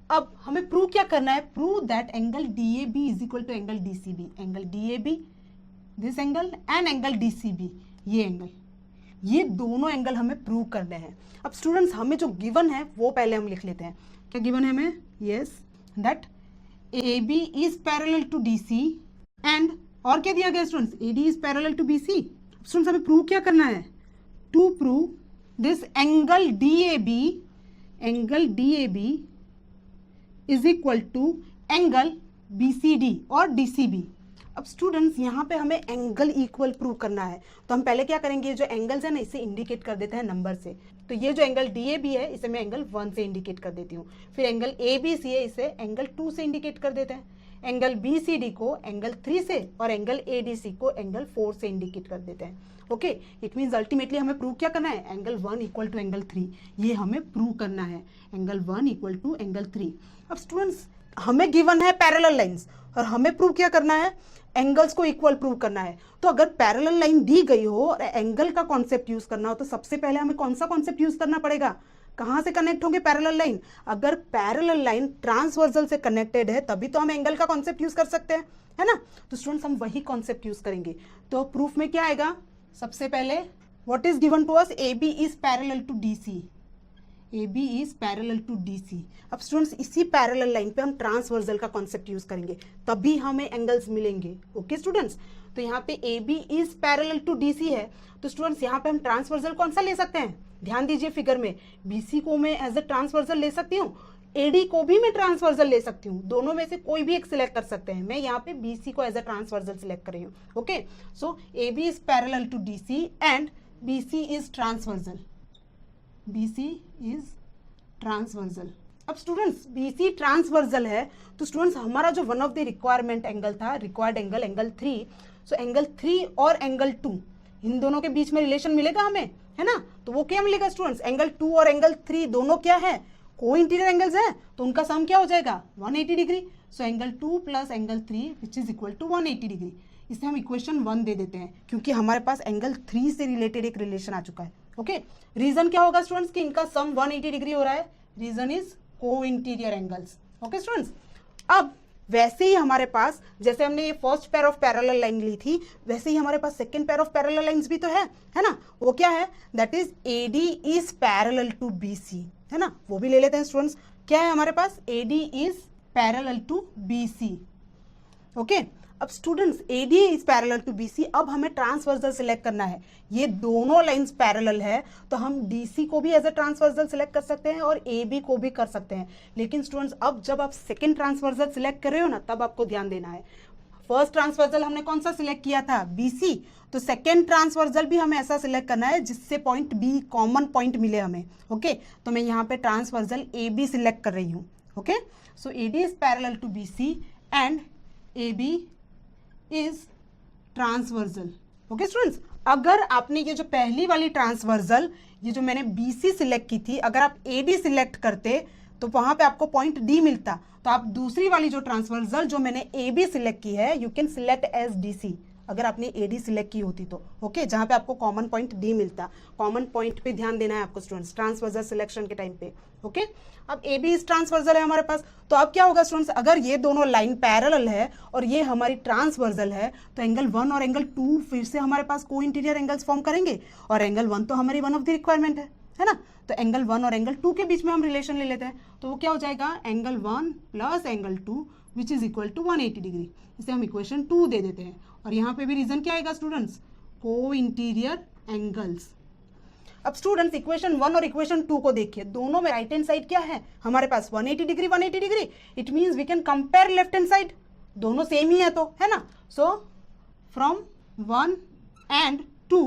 S1: अब हमें प्रूव क्या करना है, prove that angle D A B is equal to angle D C B. Angle D A B this angle and angle D C B, ये एंगल, ये दोनों एंगल हमें प्रूव करने हैं। अब स्टूडेंट्स हमें जो गिवन है वो पहले हम लिख लेते हैं। क्या गिवन है हमें, yes, that A B is parallel to D C and, और क्या दिया गया students, A D is parallel to B C. Students हमें प्रूव क्या करना है, to prove this angle D A B, angle D A B is equal to angle B C D और D C B. अब students यहाँ पे हमें angle equal prove करना है, तो हम पहले क्या करेंगे, जो एंगल्स है ना इसे इंडिकेट कर देते हैं नंबर से। तो ये जो एंगल डी ए बी है इसे मैं एंगल 1 से इंडिकेट कर देती हूँ। फिर एंगल ए बी सी है, इसे एंगल 2 से इंडिकेट कर देते हैं। एंगल बी सी डी को एंगल 3 से और एंगल ए डी सी को एंगल 4 से इंडिकेट कर देते हैं। ओके, इट मीन्स अल्टीमेटली हमें प्रूव क्या करना है, एंगल 1 इक्वल टू एंगल 3, ये हमें प्रूव करना है, एंगल 1 इक्वल टू एंगल 3। अब स्टूडेंट्स हमें गिवन है पैरेलल लाइंस और हमें प्रूव क्या करना है, एंगल्स को इक्वल प्रूव करना है। तो अगर पैरेलल लाइन दी गई हो और एंगल का कॉन्सेप्ट यूज करना हो तो सबसे पहले हमें कौन सा कॉन्सेप्ट यूज करना पड़ेगा, कहां से कनेक्ट होंगे पैरेलल लाइन, अगर पैरेलल लाइन ट्रांसवर्सल से कनेक्टेड है तभी तो हम एंगल का कॉन्सेप्ट यूज कर सकते हैं, है ना। तो स्टूडेंट्स हम वही कॉन्सेप्ट यूज करेंगे। तो प्रूफ में क्या आएगा, सबसे पहले what is given to us, A B is parallel to D C, A B is parallel to D C. अब स्टूडेंट्स इसी पैरेलल लाइन पे हम ट्रांसवर्सल का कॉन्सेप्ट यूज करेंगे, तभी हमें एंगल्स मिलेंगे। ओके स्टूडेंट्स, तो यहाँ पे A B is parallel to D C है, तो स्टूडेंट्स यहाँ पे हम ट्रांसवर्सल कौन सा ले सकते हैं, ध्यान दीजिए फिगर में, बी सी को मैं एज अ ट्रांसवर्सल ले सकती हूँ, ए डी को भी मैं ट्रांसवर्सल ले सकती हूँ, दोनों में से कोई भी एक सिलेक्ट कर सकते हैं। मैं यहाँ पे बी सी को एज अ ट्रांसवर्सल सिलेक्ट कर रही हूँ। Okay, so A B is parallel to D C and B C is transversal, B C is transversal. अब स्टूडेंट्स BC ट्रांसवर्सल है, तो स्टूडेंट्स हमारा जो one of the requirement angle था, required angle angle 3, so angle 3 और angle 2 इन दोनों के बीच में रिलेशन मिलेगा हमें, है ना। तो वो क्या मिलेगा स्टूडेंट्स, एंगल 2 और एंगल 3 दोनों क्या है, को इंटीरियर एंगल्स है, तो उनका सम क्या हो जाएगा 180 degree. So angle 2 plus angle 3 which is equal to 180 degree. इसे हम इक्वेशन 1 दे देते हैं क्योंकि हमारे पास एंगल 3 से रिलेटेड एक रिलेशन आ चुका है। ओके, रीजन क्या होगा स्टूडेंट्स कि इनका सम 180 डिग्री हो रहा है, reason is co interior angles. Okay students, अब वैसे ही हमारे पास, जैसे हमने ये first pair of parallel line ली थी, वैसे ही हमारे पास second pair of parallel lines भी तो है ना। वो क्या है, that is AD is parallel to BC, है ना। वो भी ले लेते हैं स्टूडेंट्स। क्या है हमारे पास, AD is parallel to BC। Okay, अब students AD is parallel to BC, अब हमें ट्रांसवर्सल सिलेक्ट करना है। ये दोनों लाइंस पैरेलल है, तो हम DC को भी एज ए ट्रांसवर्सल सिलेक्ट कर सकते हैं और AB को भी कर सकते हैं। लेकिन स्टूडेंट्स अब जब आप सेकंड ट्रांसवर्सल सिलेक्ट कर रहे हो ना, तब आपको ध्यान देना है। फर्स्ट ट्रांसवर्सल हमने कौन सा सिलेक्ट किया था, BC, तो सेकेंड ट्रांसवर्सल भी हमें ऐसा सिलेक्ट करना है जिससे पॉइंट B कॉमन पॉइंट मिले हमें। ओके, तो मैं यहाँ पे ट्रांसवर्सल AB सिलेक्ट कर रही हूँ। Okay, so AD is parallel to BC and AB is transversal. Okay students, अगर आपने ये जो पहली वाली ट्रांसवर्सल, ये जो मैंने BC सिलेक्ट की थी, अगर आप AD सिलेक्ट करते तो वहां पे आपको पॉइंट D मिलता। तो आप दूसरी वाली जो ट्रांसवर्सल जो मैंने AB सिलेक्ट की है, you can select as DC, अगर आपने AD सिलेक्ट की होती तो। ओके, जहां पे आपको कॉमन पॉइंट D मिलता। कॉमन पॉइंट पे ध्यान देना है आपको स्टूडेंट्स ट्रांसवर्सल सिलेक्शन के टाइम पे। ओके, अब AB इस ट्रांसवर्सल है हमारे पास, तो अब क्या होगा स्टूडेंट्स, अगर ये दोनों लाइन पैरेलल है और ये हमारी ट्रांसवर्सल है, तो एंगल 1 और एंगल 2 फिर से हमारे पास को इंटीरियर एंगल्स फॉर्म करेंगे, और एंगल 1 तो हमारी वन ऑफ द रिक्वायरमेंट है ना। तो एंगल 1 और एंगल 2 के बीच में हम रिलेशन ले लेते हैं, तो वो क्या हो जाएगा, angle 1 plus angle 2 which is equal to 180 degree. इसे हम इक्वेशन 2 दे देते हैं, और यहाँ पे भी रीजन क्या आएगा स्टूडेंट्स, को इंटीरियर एंगल्स। अब स्टूडेंट्स इक्वेशन 1 और इक्वेशन 2 को देखिए, दोनों में राइट हैंड साइड क्या है हमारे पास, 180 degree 180 degree. It means we can compare left hand side, दोनों सेम ही है तो, है ना। So from 1 and 2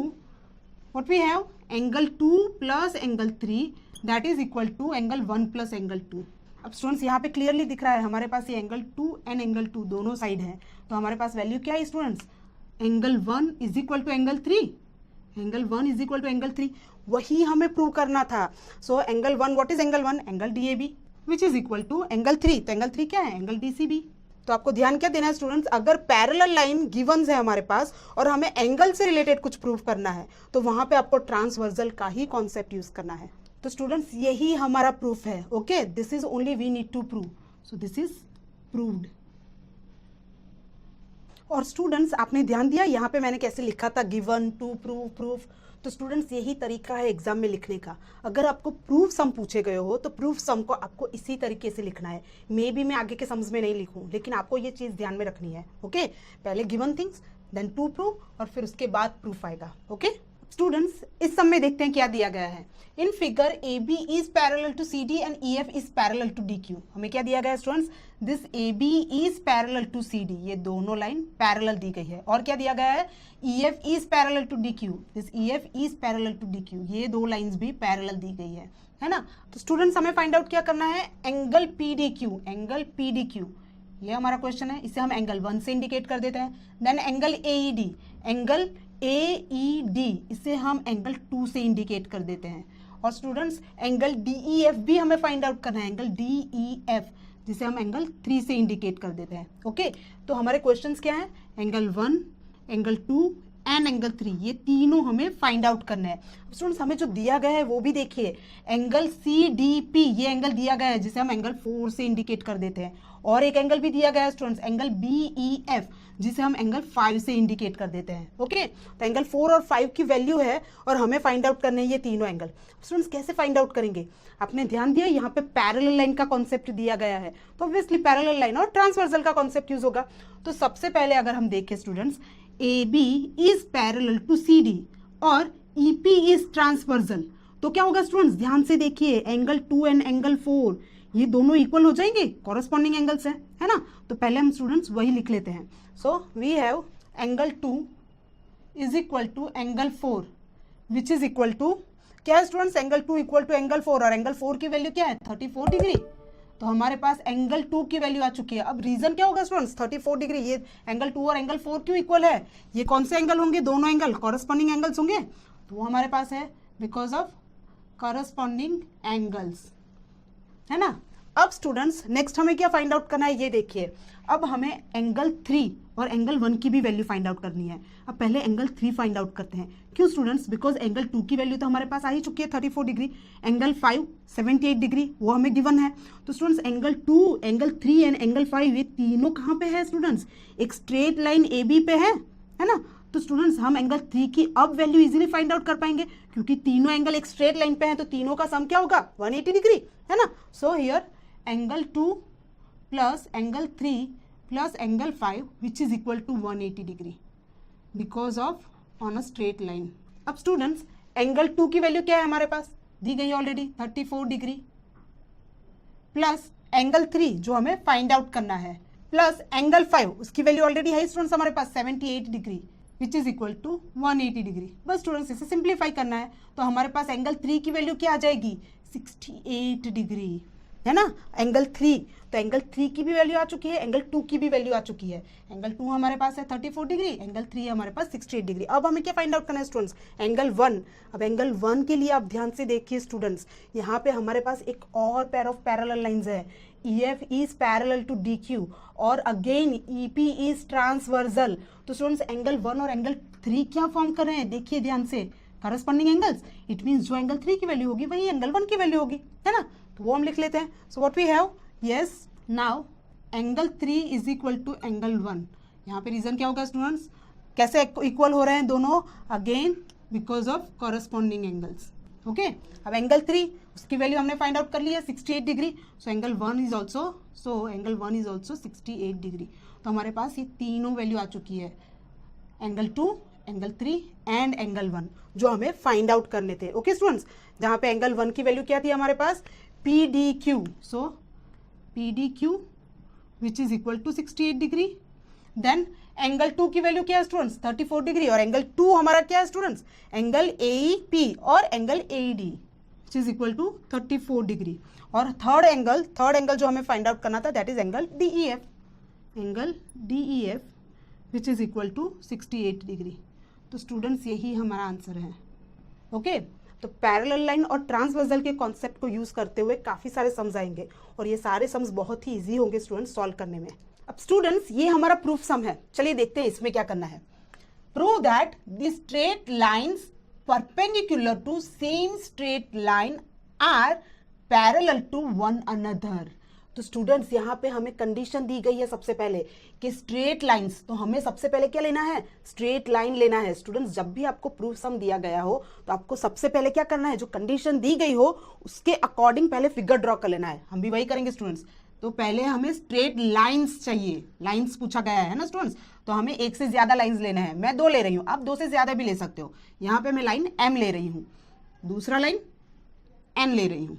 S1: what we have, angle 2 plus angle 3 that is equal to angle 1 plus angle 2। अब स्टूडेंट्स यहाँ पे क्लियरली दिख रहा है हमारे पास ये एंगल 2 एंड एंगल 2 दोनों साइड है, तो हमारे पास वैल्यू क्या है students, angle 1 is equal to angle 3, angle 1 is equal to angle 3, वही हमें प्रूव करना था। So angle 1, what is angle 1, angle DAB which is equal to angle 3, तो एंगल 3 क्या है, एंगल DCB। तो आपको ध्यान क्या देना है स्टूडेंट्स, अगर पैरेलल लाइन गिवंस है हमारे पास और हमें एंगल से रिलेटेड कुछ प्रूव करना है, तो वहां पे आपको ट्रांसवर्सल का ही कॉन्सेप्ट यूज करना है। तो स्टूडेंट्स यही हमारा प्रूफ है। Okay, this is only we need to prove, so this is proved. और स्टूडेंट्स आपने ध्यान दिया यहाँ पे मैंने कैसे लिखा था, गिवन, टू प्रूव, प्रूफ। तो स्टूडेंट्स यही तरीका है एग्जाम में लिखने का। अगर आपको प्रूफ सम पूछे गए हो तो प्रूफ सम को आपको इसी तरीके से लिखना है। मे बी मैं आगे के सम्स में नहीं लिखूं, लेकिन आपको ये चीज़ ध्यान में रखनी है। ओके, पहले given things, then to prove, और फिर उसके बाद प्रूफ आएगा। ओके स्टूडेंट्स, इस सम में देखते हैं क्या दिया गया है। In figure AB is parallel to CD and EF is parallel to DQ। हमें क्या दिया गया है students, this AB is parallel to CD, ये दोनों लाइन पैरेलल दी गई है। और क्या दिया गया है, EF is parallel to DQ, this EF is parallel to DQ, ये दो लाइंस भी पैरेलल दी गई है ना। तो स्टूडेंट्स हमें फाइंड आउट क्या करना है, एंगल PDQ, एंगल PDQ, ये हमारा क्वेश्चन है। इसे हम एंगल 1 से इंडिकेट कर देते हैं। Then angle AED, angle AED, इसे हम एंगल 2 से इंडिकेट कर देते हैं। और स्टूडेंट्स एंगल DEF भी हमें फाइंड आउट करना है, एंगल DEF, जिसे हम एंगल 3 से इंडिकेट कर देते हैं। ओके, तो हमारे क्वेश्चंस क्या है, एंगल 1, एंगल 2 एंड एंगल 3, ये तीनों हमें फाइंड आउट करना है। स्टूडेंट्स हमें जो दिया गया है वो भी देखिए, एंगल CDP, ये एंगल दिया गया है जिसे हम एंगल 4 से इंडिकेट कर देते हैं। और एक एंगल भी दिया गया है स्टूडेंट्स, एंगल BEF, जिसे हम एंगल 5 से इंडिकेट कर देते हैं। ओके, तो एंगल 4 और 5 की वैल्यू है और हमें फाइंड आउट करने हैं ये तीनों एंगल। स्टूडेंट्स कैसे फाइंड आउट करेंगे, आपने ध्यान दिया यहाँ पे पैरेलल लाइन का कॉन्सेप्ट दिया गया है, तो ऑब्वियसली पैरेलल लाइन और ट्रांसवर्सल का कॉन्सेप्ट यूज होगा। तो सबसे पहले अगर हम देखें students, AB is parallel to CD और EP इज ट्रांसवर्सल, तो क्या होगा स्टूडेंट्स, ध्यान से देखिए, एंगल 2 एंड एंगल 4 ये दोनों इक्वल हो जाएंगे, कॉरेस्पॉन्डिंग एंगल्स है ना। तो पहले हम स्टूडेंट्स वही लिख लेते हैं। So we have angle 2 is equal to angle 4 which is equal to क्या है students, angle 2 equal to angle 4, और एंगल 4 की वैल्यू क्या है, 34 डिग्री। तो हमारे पास एंगल 2 की वैल्यू आ चुकी है। अब रीजन क्या होगा स्टूडेंट्स, 34 डिग्री, ये एंगल 2 और एंगल 4 क्यों इक्वल है, ये कौन से एंगल होंगे, दोनों एंगल कॉरेस्पॉन्डिंग एंगल्स होंगे, तो वो हमारे पास है बिकॉज ऑफ कॉरेस्पॉन्डिंग एंगल्स, है ना। अब स्टूडेंट्स नेक्स्ट हमें क्या फाइंड आउट करना है, ये देखिए। अब हमें एंगल 3 और एंगल 1 की भी वैल्यू फाइंड आउट करनी है। अब पहले एंगल 3 फाइंड आउट करते हैं। क्यों स्टूडेंट्स? बिकॉज एंगल 2 की वैल्यू तो हमारे पास आ ही चुकी है 34 डिग्री, एंगल 5 78 डिग्री, वो हमें गिवन है। तो students angle 2, angle 3 and angle 5 ये तीनों कहाँ पे है स्टूडेंट्स? एक स्ट्रेट लाइन ए बी पे है ना। तो स्टूडेंट्स हम एंगल 3 की अब वैल्यू इजीली फाइंड आउट कर पाएंगे, क्योंकि तीनों एंगल एक स्ट्रेट लाइन पे हैं, तो तीनों का सम क्या होगा? 180 डिग्री, है ना। So here angle 2 plus angle 3 plus angle 5 which is equal to 180 degree because of on a straight line. अब स्टूडेंट्स एंगल 2 की वैल्यू क्या है हमारे पास? दी गई ऑलरेडी 34 डिग्री, प्लस एंगल 3 जो हमें फाइंड आउट करना है, प्लस एंगल 5 उसकी वैल्यू ऑलरेडी है स्टूडेंट्स हमारे पास 78 degree which is equal to 180 degree. बस स्टूडेंट्स इसे सिंप्लीफाई करना है, तो हमारे पास एंगल 3 की वैल्यू क्या आ जाएगी? 68 डिग्री, है ना। एंगल 3, तो एंगल 3 की भी वैल्यू आ चुकी है, एंगल 2 की भी वैल्यू आ चुकी है। एंगल 2 हमारे पास है 34 डिग्री, एंगल 3 हमारे पास 68 डिग्री। अब हमें क्या फाइंड आउट करना है स्टूडेंट्स? एंगल 1। अब एंगल 1 के लिए आप ध्यान से देखिए स्टूडेंट्स, यहाँ पे हमारे पास एक और पेयर ऑफ पैरेलल लाइंस है। EF is parallel to DQ और अगेन EP is transversal। तो स्टूडेंट्स एंगल 1 और एंगल 3 क्या फॉर्म कर रहे हैं? देखिए ध्यान से, करस्पॉन्डिंग एंगल्स। इट मीन्स जो एंगल 3 की वैल्यू होगी वही एंगल 1 की वैल्यू होगी, है ना। तो वो हम लिख लेते हैं। So what we have, yes now angle 3 is equal to angle 1। यहाँ पे रीजन क्या होगा स्टूडेंट्स? कैसे इक्वल हो रहे हैं दोनों? Again because of corresponding angles. Okay, अब एंगल 3 उसकी वैल्यू हमने फाइंड आउट कर ली है 68 degree. So angle 1 is also 68 degree. तो हमारे पास ये तीनों वैल्यू आ चुकी है, एंगल 2, एंगल 3 एंड एंगल 1, जो हमें फाइंड आउट करने थे। ओके स्टूडेंट्स, जहाँ पे एंगल 1 की वैल्यू क्या थी हमारे पास? PDQ। So PDQ which is equal to 68 degree. Then angle 2 की वैल्यू क्या है स्टूडेंट्स? 34 डिग्री, और एंगल 2 हमारा क्या है स्टूडेंट्स? एंगल AEP और angle AED which is equal to 34 degree. और थर्ड एंगल जो हमें फाइंड आउट करना था that is angle DEF which is equal to 68 degree. तो स्टूडेंट्स यही हमारा आंसर है। ओके, तो पैरेलल लाइन और ट्रांसवर्सल के कॉन्सेप्ट को यूज करते हुए काफी सारे सम्स आएंगे, और ये सारे सम्स बहुत ही इजी होंगे स्टूडेंट्स सॉल्व करने में। अब स्टूडेंट्स ये हमारा प्रूफ सम है, चलिए देखते हैं इसमें क्या करना है। Prove that the straight lines perpendicular to same straight line are parallel to one another. तो स्टूडेंट्स यहाँ पे हमें कंडीशन दी गई है सबसे पहले कि स्ट्रेट लाइंस, तो हमें सबसे पहले क्या लेना है? स्ट्रेट लाइन लेना है। स्टूडेंट्स जब भी आपको प्रूफ सम दिया गया हो तो आपको सबसे पहले क्या करना है? जो कंडीशन दी गई हो उसके अकॉर्डिंग पहले फिगर ड्रॉ कर लेना है। हम भी वही करेंगे स्टूडेंट्स। तो पहले हमें स्ट्रेट लाइंस चाहिए, लाइंस पूछा गया है ना स्टूडेंट्स, तो हमें एक से ज्यादा लाइंस लेना है। मैं 2 ले रही हूँ, आप 2 से ज्यादा भी ले सकते हो। यहाँ पे मैं लाइन M ले रही हूँ, दूसरा लाइन N ले रही हूँ।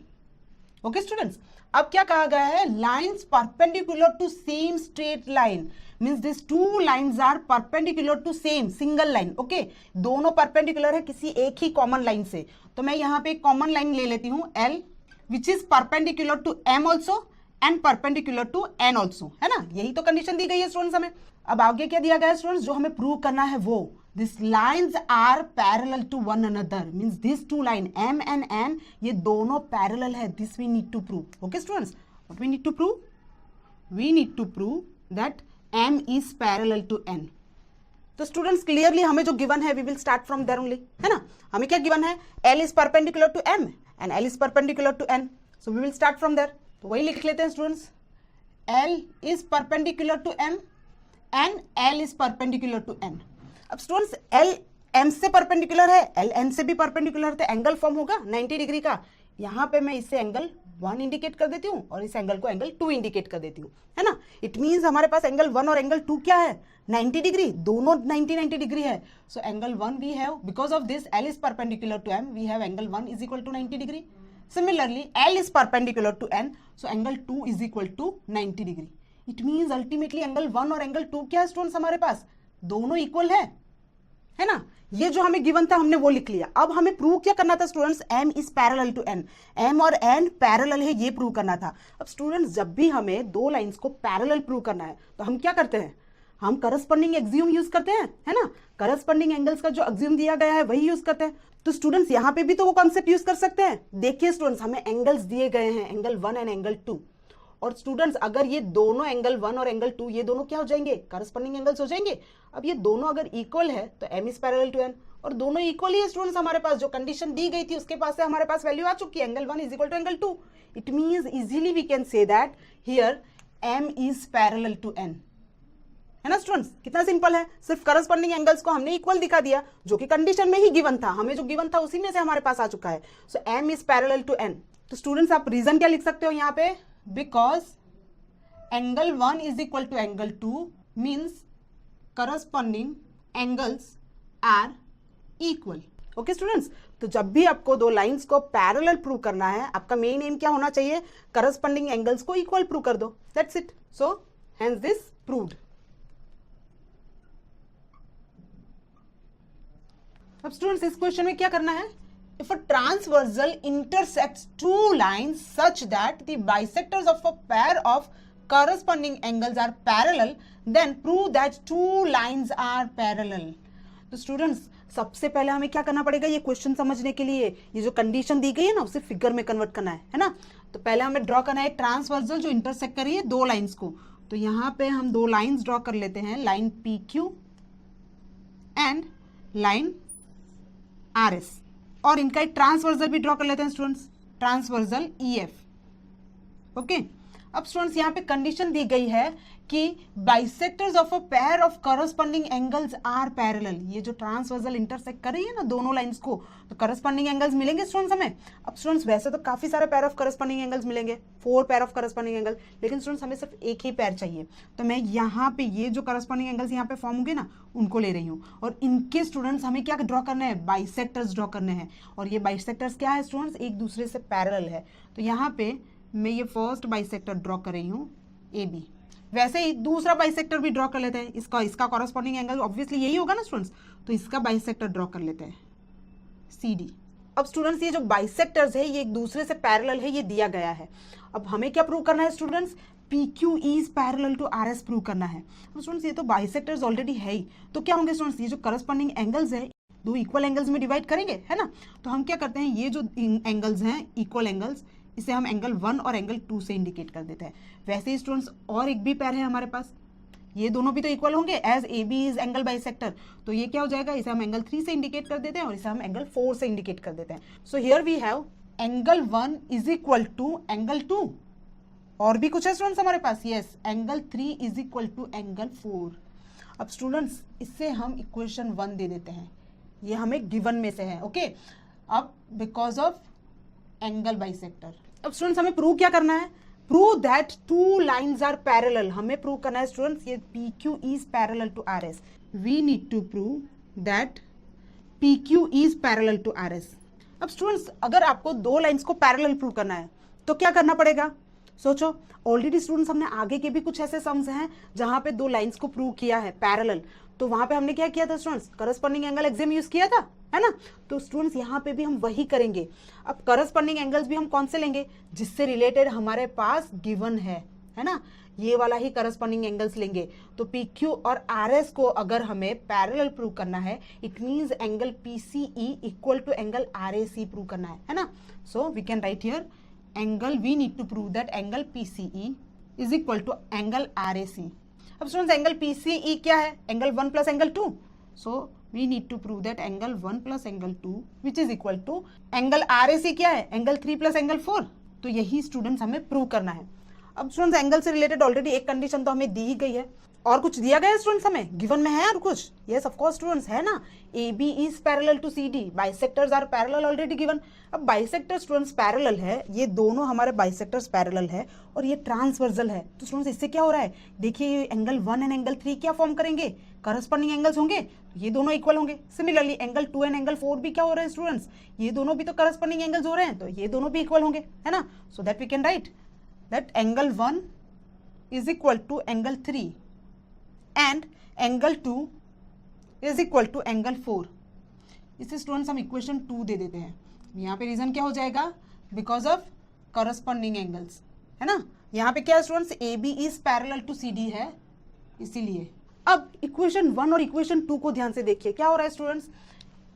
S1: ओके स्टूडेंट्स, अब क्या कहा गया है? Lines perpendicular to same straight line means this 2 lines are perpendicular to same single line. Okay, दोनों परपेंडिकुलर है किसी एक ही कॉमन लाइन से। तो मैं यहाँ पे एक कॉमन लाइन ले लेती हूँ L which is perpendicular to M also and perpendicular to N also, है ना। यही तो कंडीशन दी गई है स्टूडेंट्स हमें। अब आगे क्या दिया गया है स्टूडेंट्स? जो हमें प्रूव करना है वो this lines are parallel to one another means this 2 line M and N ये दोनों पैरेलल है। This we need to prove. Okay students, what we need to prove? We need to prove that M is parallel to N। तो students clearly हमें जो given है we will start from there only, है ना। हमें क्या given है? L is perpendicular to M and L is perpendicular to N, so we will start from there. तो वही लिख लेते हैं students, L is perpendicular to M and L is perpendicular to N। अब स्टूडेंट्स L M से perpendicular है, L N से भी परपेंडिकुलर है, तो एंगल फॉर्म होगा 90 डिग्री का। यहाँ पे मैं इसे एंगल 1 इंडिकेट कर देती हूँ और इस एंगल को एंगल 2 इंडिकेट कर देती हूँ, है ना। इट मीन्स हमारे पास एंगल 1 और एंगल 2 क्या है? 90 डिग्री, दोनों 90 डिग्री है। So angle 1 we have because of this L is perpendicular to M, we have angle 1 is equal to 90 degree. Similarly, L is perpendicular to N, so angle 2 is equal to 90 degree. It means ultimately angle 1 और angle 2 क्या है students हमारे पास? दोनों equal है ना। ये जो हमें गिवन था हमने वो लिख लिया। अब हमें प्रूव क्या करना था students? M is parallel to N, M और N पैरेलल है, ये प्रूव करना था। अब स्टूडेंट्स जब भी हमें 2 लाइंस को पैरेलल प्रूव करना है तो हम क्या करते हैं? हम करस्पॉन्डिंग एक्सियम यूज करते हैं, है ना। करस्पॉन्डिंग एंगल्स का जो एक्सियम दिया गया है वही यूज करते हैं। तो स्टूडेंट्स यहाँ पे भी तो वो कॉन्सेप्ट यूज कर सकते हैं। देखिए स्टूडेंट्स, हमें एंगल्स दिए गए हैं, एंगल 1 एंड एंगल 2। और स्टूडेंट्स अगर ये दोनों एंगल 1 और एंगल 2 ये दोनों क्या हो जाएंगे, करस्पॉन्डिंग एंगल्स हो जाएंगे। अब ये दोनों अगर इक्वल है तो m is parallel to n, और दोनों इक्वल ही है स्टूडेंट्स हमारे पास, जो कंडीशन दी गई थी उसके पास से हमारे पास वैल्यू आ चुकी है, angle 1 is equal to angle 2। It means easily we can say that here m is parallel to n, है ना स्टूडेंट्स। कितना सिंपल है, सिर्फ करस्पॉन्डिंग एंगल्स को हमने इक्वल दिखा दिया, जो कि कंडीशन में ही गिवन था, हमें जो गिवन था उसी में से हमारे पास आ चुका है। So m is parallel to n। तो स्टूडेंट्स आप रीजन क्या लिख सकते हो यहाँ पे, because angle 1 is equal to angle 2 means corresponding angles are equal. Okay students, तो जब भी आपको दो लाइंस को पैरेलल प्रूव करना है, आपका मेन एम क्या होना चाहिए, करस्पॉन्डिंग एंगल्स को इक्वल प्रूव कर दो, that's it. So hence this proved. अब स्टूडेंट्स इस क्वेश्चन में क्या करना है, if a transversal intersects two lines such that the bisectors of a pair of corresponding angles are parallel, then prove that two lines are parallel। तो students सबसे पहले हमें क्या करना पड़ेगा, ये क्वेश्चन समझने के लिए ये जो कंडीशन दी गई है ना उसे फिगर में कन्वर्ट करना है ना। तो पहले हमें ड्रॉ करना है ट्रांसवर्सल जो इंटरसेक्ट कर रही है दो लाइंस को। तो यहाँ पे हम दो लाइंस ड्रॉ कर लेते हैं, line P Q and line R S, और इनका एक ट्रांसवर्सल भी ड्रॉ कर लेते हैं students, transversal E F. Okay, अब स्टूडेंट्स यहाँ पे कंडीशन दी गई है कि bisectors of a pair of corresponding angles are parallel. ये जो ट्रांसवर्सल इंटरसेक्ट कर रही है ना दोनों लाइंस को, तो करस्पॉन्डिंग एंगल्स मिलेंगे स्टूडेंट्स हमें। अब स्टूडेंट्स वैसे तो काफी सारे पेयर ऑफ करस्पॉन्डिंग एंगल्स मिलेंगे, 4 पेयर ऑफ करस्पॉन्डिंग एंगल, लेकिन स्टूडेंट्स हमें सिर्फ एक ही पेयर चाहिए। तो मैं यहाँ पे ये जो करस्पॉन्डिंग एंगल्स यहाँ पे फॉर्म होंगे ना उनको ले रही हूँ, और इनके स्टूडेंट्स हमें क्या ड्रॉ करने हैं, बाइसेक्टर्स ड्रॉ करने हैं। और ये बाइसेक्टर्स क्या है स्टूडेंट्स, एक दूसरे से पैरेलल है। तो यहाँ पे मैं ये फर्स्ट बाइसेक्टर ड्रॉ कर रही हूँ ए बी, वैसे ही दूसरा बाइसेक्टर भी ड्रॉ कर लेते हैं, इसका कॉरस्पॉन्डिंग एंगल ऑब्वियसली यही होगा ना स्टूडेंट्स, तो इसका बाइसेक्टर ड्रॉ कर लेते हैं सी डी। अब स्टूडेंट्स ये जो बाइसेक्टर्स है ये एक दूसरे से पैरेलल है, ये दिया गया है। अब हमें क्या प्रूव करना है students, P Q is parallel to R S prove करना है। अब स्टूडेंट्स ये तो बाइसेक्टर्स ऑलरेडी है ही, तो क्या होंगे स्टूडेंट्स, ये जो करस्पॉन्डिंग एंगल्स है दो इक्वल एंगल्स में डिवाइड करेंगे, है ना। तो हम क्या करते हैं, ये जो एंगल्स हैं इक्वल एंगल्स, इसे हम एंगल 1 और एंगल 2 से इंडिकेट कर देते हैं। वैसे ही स्टूडेंट्स और एक भी पेयर है हमारे पास, ये दोनों भी तो इक्वल होंगे, as A B is angle bisector. तो ये क्या हो जाएगा, इसे हम एंगल 3 से इंडिकेट कर देते हैं और इसे हम एंगल 4 से इंडिकेट कर देते हैं। So here we have angle 1 is equal to angle 2, और भी कुछ है स्टूडेंट्स हमारे पास, yes angle 3 is equal to angle 4। अब स्टूडेंट्स इससे हम इक्वेशन 1 दे देते हैं, ये हमें गिवन में से है। ओके, अब बिकॉज ऑफ एंगल बाइसेक्टर। अब स्टूडेंट्स हमें प्रूव क्या करना है, prove that two lines are parallel. हमें प्रूव करना है स्टूडेंट्स ये P Q is parallel to R S. We need to prove that P Q is parallel to R S. अब स्टूडेंट्स अगर आपको दो लाइंस को पैरेलल प्रूव करना है तो क्या करना पड़ेगा, सोचो। ऑलरेडी स्टूडेंट्स हमने आगे के भी कुछ ऐसे सम्स हैं जहां पे दो लाइंस को प्रूव किया है पैरेलल, तो वहां पे हमने क्या किया था students, corresponding angle Exim use किया था, है ना। तो स्टूडेंट्स यहाँ पे भी हम वही करेंगे। अब करस्पॉन्डिंग एंगल्स भी हम कौन से लेंगे, जिससे रिलेटेड हमारे पास गिवन है ना, ये वाला ही करस्पॉन्डिंग एंगल्स लेंगे। तो पी क्यू और आर एस को अगर हमें पैरेलल प्रूव करना है, it means angle P C E equal to angle R A C prove करना है ना। So we can write here angle, we need to prove that angle P C E is equal to angle R A C. अब students angle P C E क्या है, angle 1 plus angle 2। So we need to prove that angle 1 plus angle 2 which is equal to angle RAC क्या है, angle 3 plus angle 4। तो यही students हमें prove करना है। अब स्टूडेंट्स एंगल से रिलेटेड ऑलरेडी एक कंडीशन तो हमें दी ही गई है, और कुछ दिया गया है स्टूडेंट्स हमें गिवन में है और कुछ, यस ऑफ कोर्स स्टूडेंट्स है ना, A B is parallel to C D, bisectors are parallel already given. अब बाइसेक्टर स्टूडेंट्स पैरेलल है, ये दोनों हमारे बाइसेक्टर्स पैरेलल है और ये ट्रांसवर्सल है। तो स्टूडेंट्स इससे क्या हो रहा है, देखिए ये एंगल 1 एंड एंगल 3 क्या फॉर्म करेंगे, करस्पॉन्डिंग एंगल्स होंगे, ये दोनों इक्वल होंगे। सिमिलरली एंगल 2 एंड एंगल 4 भी क्या हो रहे हैं स्टूडेंट्स, ये दोनों भी तो करस्पॉन्डिंग एंगल्स हो रहे हैं, तो ये दोनों भी इक्वल होंगे, है ना। So that we can write that angle 1 is equal to angle 3 and angle 2 is equal to angle 4। इसे स्टूडेंट्स हम इक्वेशन 2 दे देते हैं। यहाँ पे रीजन क्या हो जाएगा, बिकॉज ऑफ करस्पॉन्डिंग एंगल्स, है ना। यहाँ पे क्या है students, A B is parallel to C D है, इसीलिए। अब इक्वेशन 1 और इक्वेशन 2 को ध्यान से देखिए, क्या हो रहा है students,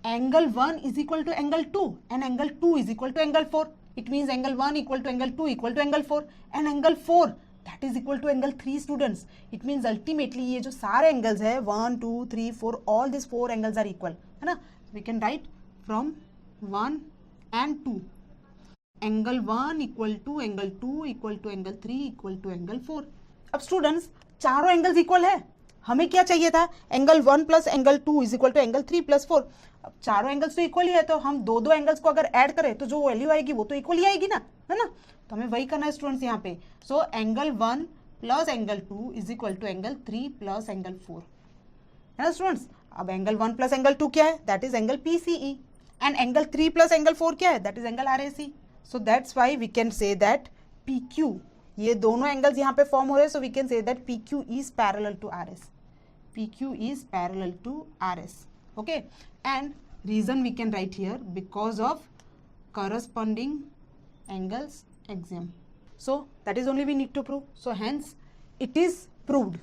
S1: angle 1 is equal to angle 2 and angle 2 is equal to angle 4। It means angle 1 equal to angle 2 equal to angle 4 and angle 4 that is equal to angle 3 students. It means ultimately ये जो सारे angles है 1, 2, 3, 4 all these 4 angles are equal है ना. We can write from 1 and 2. Angle 1 equal to angle 2 equal to angle 3 equal to angle 4. अब students चारों angles equal है. हमें क्या चाहिए था? Angle 1 plus angle 2 is equal to angle 3 plus 4. अब चारों एंगल्स तो इक्वल ही है, तो हम दो एंगल्स को अगर ऐड करें तो जो वैल्यू आएगी वो तो इक्वल ही आएगी ना, है ना. तो हमें वही करना है स्टूडेंट्स यहाँ पे. So angle 1 plus angle 2 is equal to angle 3 plus angle 4, है ना स्टूडेंट्स. अब एंगल 1 प्लस एंगल 2 क्या है? That is angle PCE. And angle 3 plus angle 4 क्या है? That is angle RAC. So that's why we can say that PQ, ये दोनों angles यहाँ पे फॉर्म हो रहे हैं. So we can say that PQ is parallel to RS. PQ is parallel to RS. Okay, and reason we can write here because of corresponding angles axiom. So that is only we need to prove. So hence it is proved.